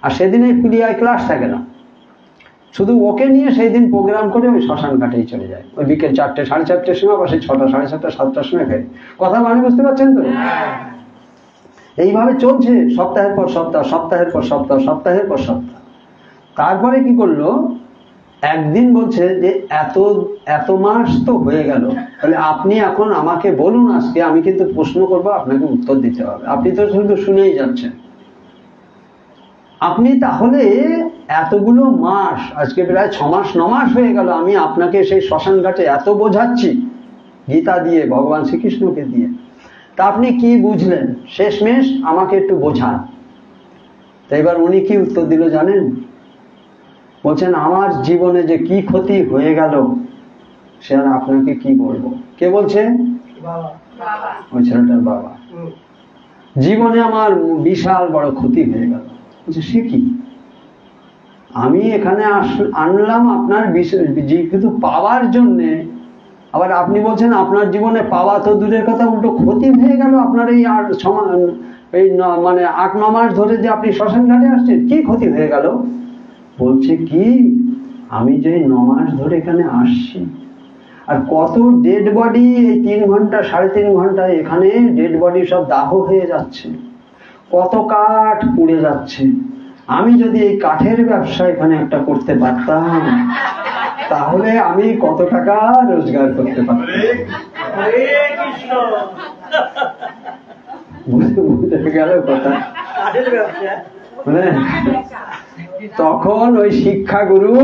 আর সেদিন এই পিডিআই ক্লাস থাকে না, শুধু ওকে নিয়ে সেই দিন প্রোগ্রাম করে ওই শ্মশান ঘাটেই চলে যায়, ওই বিকেল 4টে 4:30টার সময়, বা সেই 6টা 7:30 7টার সময় ফেরে। কথা মানে বুঝতে পারছেন তো? এইভাবে চলছে সপ্তাহের পর সপ্তাহ, সপ্তাহের পর সপ্তাহ, সপ্তাহের পর সপ্তাহ। তারপরে কি করলো, একদিন বলছে যে এত মাস তো হয়ে গেল, তাহলে আপনি এখন আমাকে বলুন, আজকে আমি কিন্তু প্রশ্ন করবো, আপনাকে উত্তর দিতে হবে, আপনি তো শুধু শুনেই যাচ্ছেন। আপনি তাহলে এতগুলো মাস, আজকে প্রায় 6 মাস 9 মাস হয়ে গেল, আমি আপনাকে সেই শ্মশান ঘাটে এত বোঝাচ্ছি গীতা দিয়ে, ভগবান শ্রীকৃষ্ণকে দিয়ে, তা আপনি কি বুঝলেন? শেষমেশ আমাকে একটু বোঝান। তো এবার উনি কি উত্তর দিল জানেন? বলছেন আমার জীবনে যে কি ক্ষতি হয়ে গেল সে আর আপনাকে কি বলবো। কে বলছে? ওই ছেলেটার বাবা। জীবনে আমার বিশাল বড় ক্ষতি হয়ে গেল। বলছে সে কি? আমি এখানে আনলাম আপনার কিন্তু পাওয়ার জন্যে, আবার আপনি বলছেন আপনার জীবনে পাওয়া তো দূরের কথা, উল্টো ক্ষতি হয়ে গেল আপনার এই 8-9 মাস ধরে যে আপনি শ্মশান ঘাটে আসছেন, কি ক্ষতি হয়ে গেল? বলছে কি, আমি যে 9 মাস ধরে এখানে আসছি, আর কত ডেড বডি এই 3 ঘন্টা 3.5 ঘন্টা এখানে ডেড বডি সব দাহ হয়ে যাচ্ছে, কত কাঠ পুড়ে যাচ্ছে। আমি যদি এই কাঠের ব্যবসা এখানে একটা করতে পারতাম তাহলে আমি কত টাকা রোজগার করতে পারতাম। বুঝতে গেল কথা? তখন ওই শিক্ষাগুরু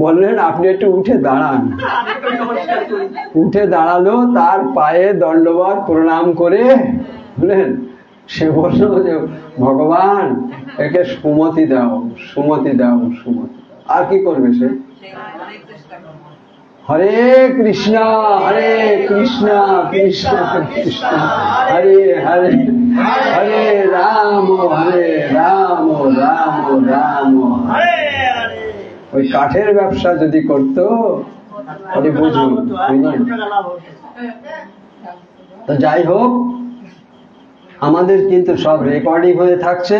বললেন আপনি একটু উঠে দাঁড়ান। উঠে দাঁড়ালো, তার পায়ে দণ্ডবত প্রণাম করে বললেন, সে বলল যে ভগবান একে সুমতি দাও, সুমতি দাও, সুমতি দাও। আর কি করবে সে? হরে কৃষ্ণ হরে কৃষ্ণ কৃষ্ণ কৃষ্ণ হরে হরে, হরে রাম রাম রাম হরে। ওই কাঠের ব্যবসা যদি করতো তাহলে বুঝুন। তো যাই হোক, আমাদের কিন্তু সব রেকর্ডিং হয়ে থাকছে।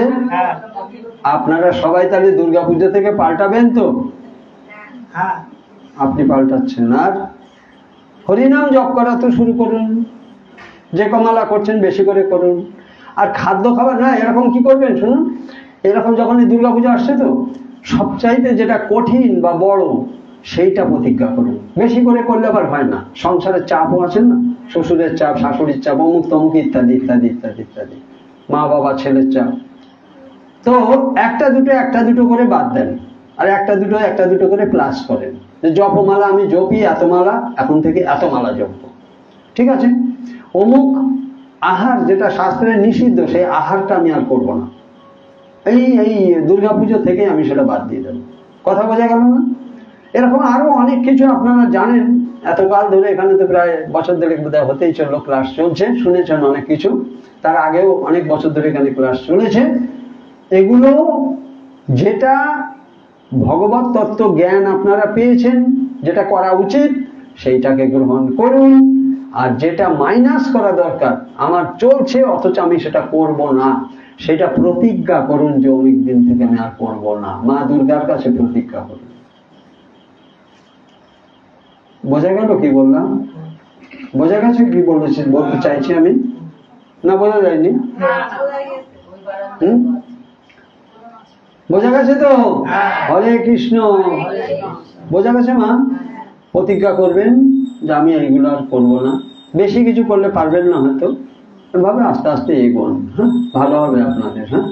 আপনারা সবাই তাহলে দুর্গাপূজা থেকে পাল্টাবেন তো? আপনি পাল্টাচ্ছেন। আর হরিনাম জপ করা তো শুরু করুন, যে কমালা করছেন বেশি করে করুন। আর খাদ্য খাবার না, এরকম কি করবেন শুনুন, এরকম যখন দুর্গাপূজা আসছে তো সবচাইতে যেটা কঠিন বা বড় সেইটা প্রতিজ্ঞা করুন। বেশি করে করলে আবার হয় না, সংসারের চাপও আছে না, শ্বশুরের চাপ, শাশুড়ির চাপ, অমুক তমুক ইত্যাদি ইত্যাদি ইত্যাদি ইত্যাদি, মা বাবা ছেলের চাপ। তো একটা দুটো করে বাদ দেন, আর একটা দুটো করে প্লাস করেন। জপমালা আমি জপি এত মালা, এখন থেকে এত মালা জপবো, ঠিক আছে? অমুক আহার যেটা শাস্ত্রে নিষিদ্ধ সেই আহারটা আমি আর করবো না, এই দুর্গাপুজো থেকে আমি সেটা বাদ দিয়ে দেবো। কথা বোঝা গেল না? এরকম আরো অনেক কিছু আপনারা জানেন, এতকাল ধরে এখানে তো প্রায় বছর দেড়েক বোধহয় হতেই চললো ক্লাস চলছে, শুনেছেন অনেক কিছু, তার আগেও অনেক বছর ধরে এখানে ক্লাস চলেছে। এগুলো যেটা ভগবত তত্ত্ব জ্ঞান আপনারা পেয়েছেন, যেটা করা উচিত সেইটাকে গ্রহণ করুন, আর যেটা মাইনাস করা দরকার, আমার চলছে অথচ আমি সেটা করব না, সেটা প্রতিজ্ঞা করুন যে অনেক দিন থেকে আমি আর করবো না। মা দুর্গার কাছে প্রতিজ্ঞা করুন। বোঝা গেল কি বললাম? বোঝা গেছে কি বলতে চাইছি আমি? না বোঝা যায়নি? বোঝা গেছে তো? হরে কৃষ্ণ। বোঝা গেছে মা? প্রতিজ্ঞা করবেন যে আমি এইগুলো আর করবো না, বেশি কিছু করলে পারবেন না হয়তো, এভাবে আস্তে আস্তে এগোন, হ্যাঁ, ভালো হবে আপনাদের। হ্যাঁ,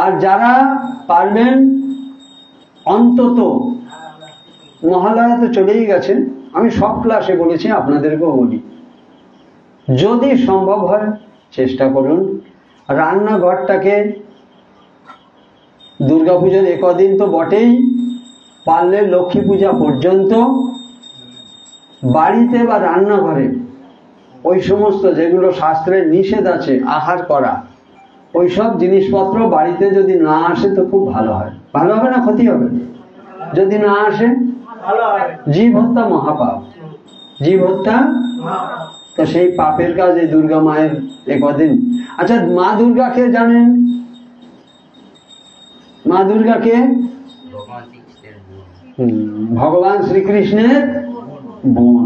আর যারা পারবেন অন্তত মহালয়া তো চলেই গেছে, আমি সব ক্লাসে বলেছি, আপনাদেরকেও বলি, যদি সম্ভব হয় চেষ্টা করুন রান্নাঘরটাকে দুর্গাপুজোর একদিন তো বটেই, পারলে লক্ষ্মী পূজা পর্যন্ত বাড়িতে বা রান্নাঘরে ওই সমস্ত যেগুলো শাস্ত্রের নিষেধ আছে আহার করা, ওইসব জিনিসপত্র বাড়িতে যদি না আসে তো খুব ভালো হয়। ভালো হবে না ক্ষতি হবে? যদি না আসে, ভালো হবে। জীব হত্যা মহাপাপ, জীব হত্যা, তো সেই পাপের কাজ এই দুর্গা মায়ের একদিন। আচ্ছা, মা দুর্গাকে জানেন? মা দুর্গাকে ভগবান শ্রীকৃষ্ণের বোন,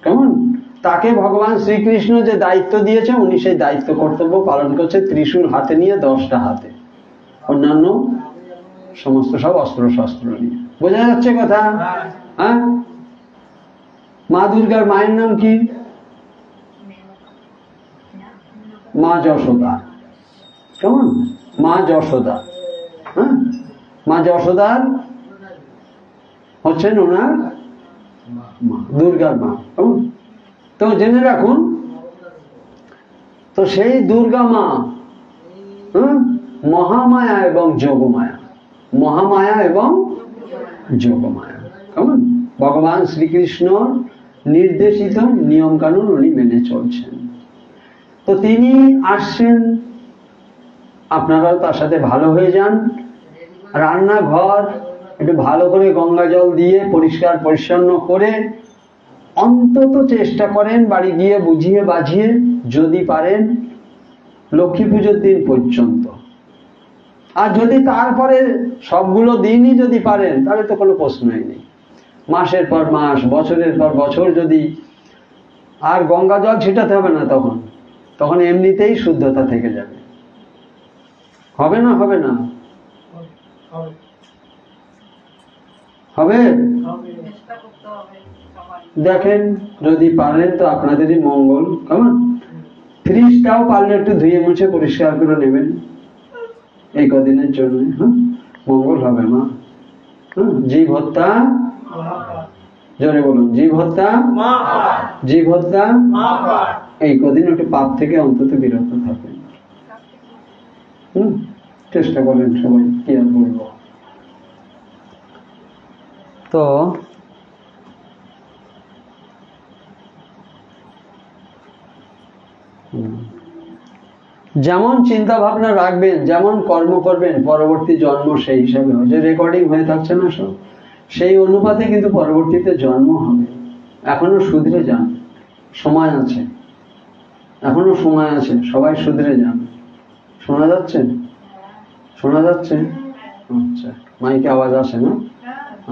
কেমন? তাকে ভগবান শ্রীকৃষ্ণ যে দায়িত্ব দিয়েছে, উনি সেই দায়িত্ব কর্তব্য পালন করছে, ত্রিশূল হাতে নিয়ে, 10টা হাতে, অন্যান্য সমস্ত সব অস্ত্র শস্ত্র নিয়ে। বোঝা যাচ্ছে কথা? হ্যাঁ। মা দুর্গার মায়ের নাম কি? মা যশোদা, কেমন? মা যশোদা। হ্যাঁ, মা যশোদার হচ্ছেন ওনার মা, দুর্গার মা, কেমন? তো জেনে রাখুন, তো সেই দুর্গা মা মহামায়া এবং যোগমায়া, মহামায়া এবং যোগমায়া, কেমন? ভগবান শ্রীকৃষ্ণ নির্দেশিত নিয়ম কানুন উনি মেনে চলছেন। তো তিনি আসছেন, আপনারাও তার সাথে ভালো হয়ে যান। রান্নাঘর একটু ভালো করে গঙ্গা জল দিয়ে পরিষ্কার পরিচ্ছন্ন করে অন্তত চেষ্টা করেন বাড়ি গিয়ে বুঝিয়ে বাঝিয়ে, যদি পারেন লক্ষ্মী পুজোর দিন পর্যন্ত। আর যদি তারপরে সবগুলো দিনই যদি পারেন, তাহলে তো কোনো প্রশ্নই নেই। মাসের পর মাস, বছরের পর বছর যদি, আর গঙ্গা জল ছিটাতে হবে না, তখন তখন এমনিতেই শুদ্ধতা থেকে যাবে। হবে না? হবে না? হবে। দেখেন, যদি পারেন তো আপনাদেরই মঙ্গল, কেমন? ফ্রিজটাও পারলে একটু ধুয়ে মুছে পরিষ্কার করে নেবেন এই কদিনের জন্য। হ্যাঁ, মঙ্গল হবে মা। হ্যাঁ, জীব হত্যা, জোরে বলুন, জীব হত্যা, জীব হত্যা, এই কদিন একটু পাপ থেকে অন্তত বিরত থাকেন। চেষ্টা করেন সবাই, কি আর বলবো। তো যেমন চিন্তা ভাবনা রাখবেন, যেমন কর্ম করবেন, পরবর্তী জন্ম সেই হিসাবে হবে। যে রেকর্ডিং হয়ে থাকছে না সব, সেই অনুপাতে কিন্তু পরবর্তীতে জন্ম হবে। এখনো শুধরে যান, সময় আছে, এখনো সময় আছে, সবাই শুধরে যান। শোনা যাচ্ছে? শোনা যাচ্ছে? আচ্ছা, মাইকে আওয়াজ আসে না?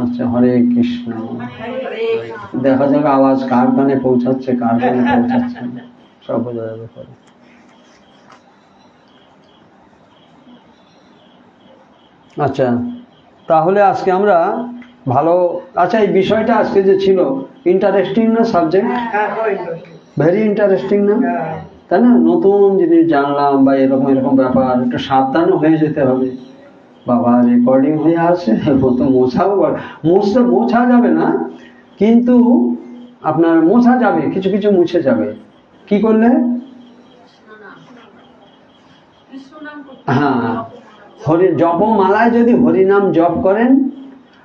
আচ্ছা, হরে কৃষ্ণ। দেখা যাক আওয়াজ কার কানে পৌঁছাচ্ছে, কার কানে পৌঁছাচ্ছে, সব বোঝা যাবে পরে। আচ্ছা, তাহলে আজকে আমরা ভালো, আচ্ছা এই বিষয়টা আজকে যে ছিল, ইন্টারেস্টিং না সাবজেক্ট? ভেরি ইন্টারেস্টিং না? তাই না? নতুন জিনিস জানলাম, বা এরকম এরকম ব্যাপার, একটু সাবধানও হয়ে যেতে হবে। বাবা, রেকর্ডিং হয়ে আছে, তো মোছা যাবে না, কিন্তু আপনার মোছা যাবে, কিছু কিছু মুছে যাবে। কি করলে? হ্যাঁ, জপমালায় যদি হরিনাম জপ করেন,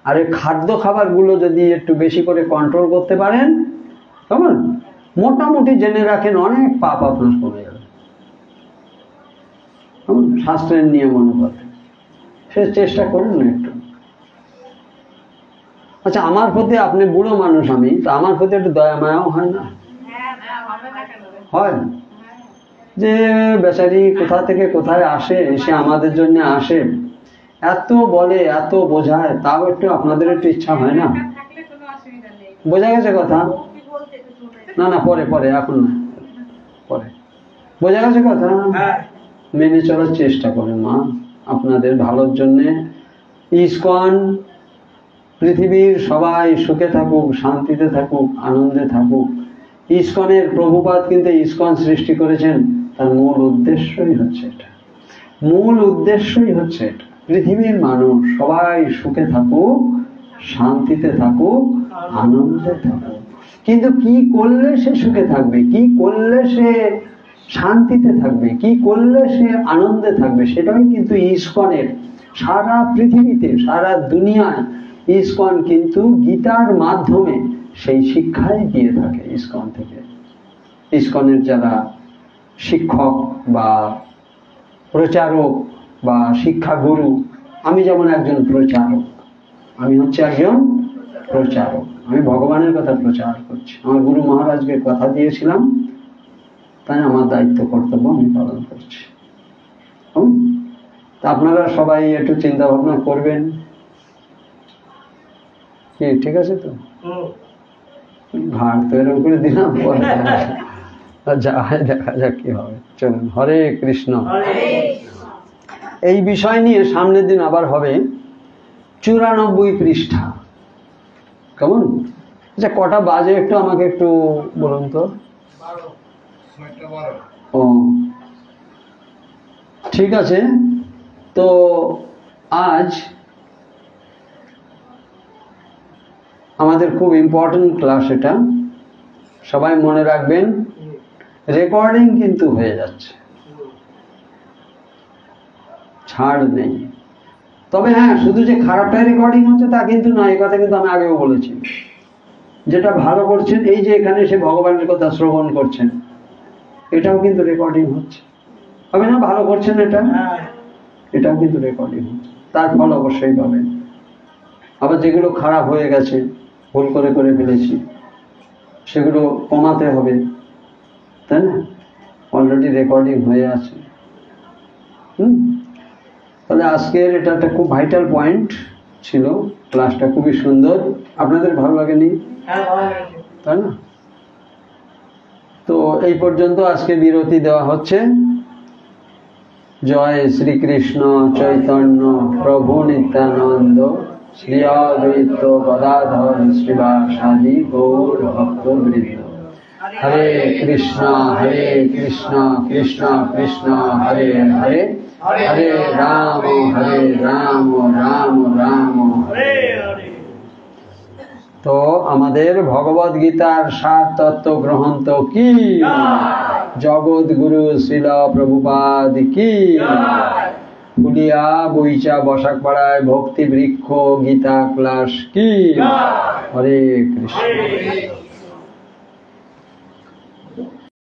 আর এই খাদ্য খাবারগুলো যদি একটু বেশি করে কন্ট্রোল করতে পারেন, কেমন? মোটামুটি জেনে রাখেন, অনেক পাপ আপনার কমে যাবে, কেমন? শাস্ত্রের নিয়ম অনুপাতে সে চেষ্টা করুন না একটু। আচ্ছা, আমার প্রতি, আপনি বুড়ো মানুষ, আমি তো, আমার প্রতি একটু দয়া মায়াও হয় না? হয়। যে বেচারি কোথা থেকে কোথায় আসে, এসে আমাদের জন্য আসে, এত বলে, এত বোঝায়, তাও একটু আপনাদের একটু ইচ্ছা হয় না? বোঝা গেছে কথা? না না, পরে পরে, এখন না, পরে। বোঝা গেছে কথা? মেনে চলার চেষ্টা করেন মা, আপনাদের ভালোর জন্যে। ইসকন পৃথিবীর সবাই সুখে থাকুক, শান্তিতে থাকুক, আনন্দে থাকুক। ইসকনের প্রভুপাদ কিন্তু ইসকন সৃষ্টি করেছেন, তার মূল উদ্দেশ্যই হচ্ছে এটা। মূল উদ্দেশ্যই হচ্ছে এটা, পৃথিবীর মানুষ সবাই সুখে থাকুক, শান্তিতে থাকুক, আনন্দে থাকুক। কিন্তু কি করলে সে সুখে থাকবে, কি করলে সে শান্তিতে থাকবে, কি করলে সে আনন্দে থাকবে, সেটাই কিন্তু ইসকনের সারা পৃথিবীতে, সারা দুনিয়ায় ইসকন কিন্তু গীতার মাধ্যমে সেই শিক্ষাই দিয়ে থাকে। ইসকন থেকে, ইসকনের যারা শিক্ষক বা প্রচারক বা শিক্ষাগুরু, আমি যেমন একজন প্রচারক, আমি হচ্ছে একজন প্রচারক, আমি ভগবানের কথা প্রচার করছি। আমার গুরু মহারাজকে কথা দিয়েছিলাম, তাই আমার দায়িত্ব কর্তব্য আমি পালন করছি। তা আপনারা সবাই একটু চিন্তা ভাবনা করবেন, কি ঠিক আছে তো? ভাগ তো এরকম করে দিলাম, পরে দেখা যাক কি হবে। চলুন, হরে কৃষ্ণ। এই বিষয় নিয়ে সামনের দিন আবার হবে 94 পৃষ্ঠা। কেমন? আচ্ছা, কটা বাজে একটু আমাকে একটু বলুন তো। ও ঠিক আছে। তো আজ আমাদের খুব ইম্পর্টেন্ট ক্লাস এটা, সবাই মনে রাখবেন। রেকর্ডিং কিন্তু হয়ে যাচ্ছে, ছাড় নেই। তবে হ্যাঁ, শুধু যে খারাপটাই রেকর্ডিং হচ্ছে তা কিন্তু নয়, এই কথা কিন্তু আমি আগেও বলেছি। যেটা ভালো করছেন, এই যে এখানে এসে ভগবানের কথা শ্রবণ করছেন, এটাও কিন্তু রেকর্ডিং হচ্ছে, হবে না? ভালো করছেন এটা, এটাও কিন্তু রেকর্ডিং হচ্ছে, তার ফল অবশ্যই পাবেন। আবার যেগুলো খারাপ হয়ে গেছে, ভুল করে ফেলেছি, সেগুলো কমাতে হবে, তাই না? অলরেডি রেকর্ডিং হয়ে আছে। তাহলে আজকের এটা একটা খুব ভাইটাল পয়েন্ট ছিল, ক্লাসটা খুবই সুন্দর। আপনাদের ভালো লাগেনি, তাই না? তো এই পর্যন্ত আজকে বিরতি দেওয়া হচ্ছে। জয় শ্রীকৃষ্ণ চৈতন্য প্রভু নিত্যানন্দ, শ্রী অদ্বৈত গদাধর শ্রীবাসাদি গৌর ভক্তবৃন্দ। হরে কৃষ্ণ কৃষ্ণ কৃষ্ণ হরে হরে, হরে রাম রাম রাম হরে হরে। তো আমাদের ভগবদ গীতার সার তত্ত্ব গ্রন্থ কি, জগৎ গুরু শ্রীল প্রভুপাদ কি, ফুলিয়া বইচা বসাকপাড়ায় ভক্তি বৃক্ষ গীতা ক্লাস কি। হরে কৃষ্ণ।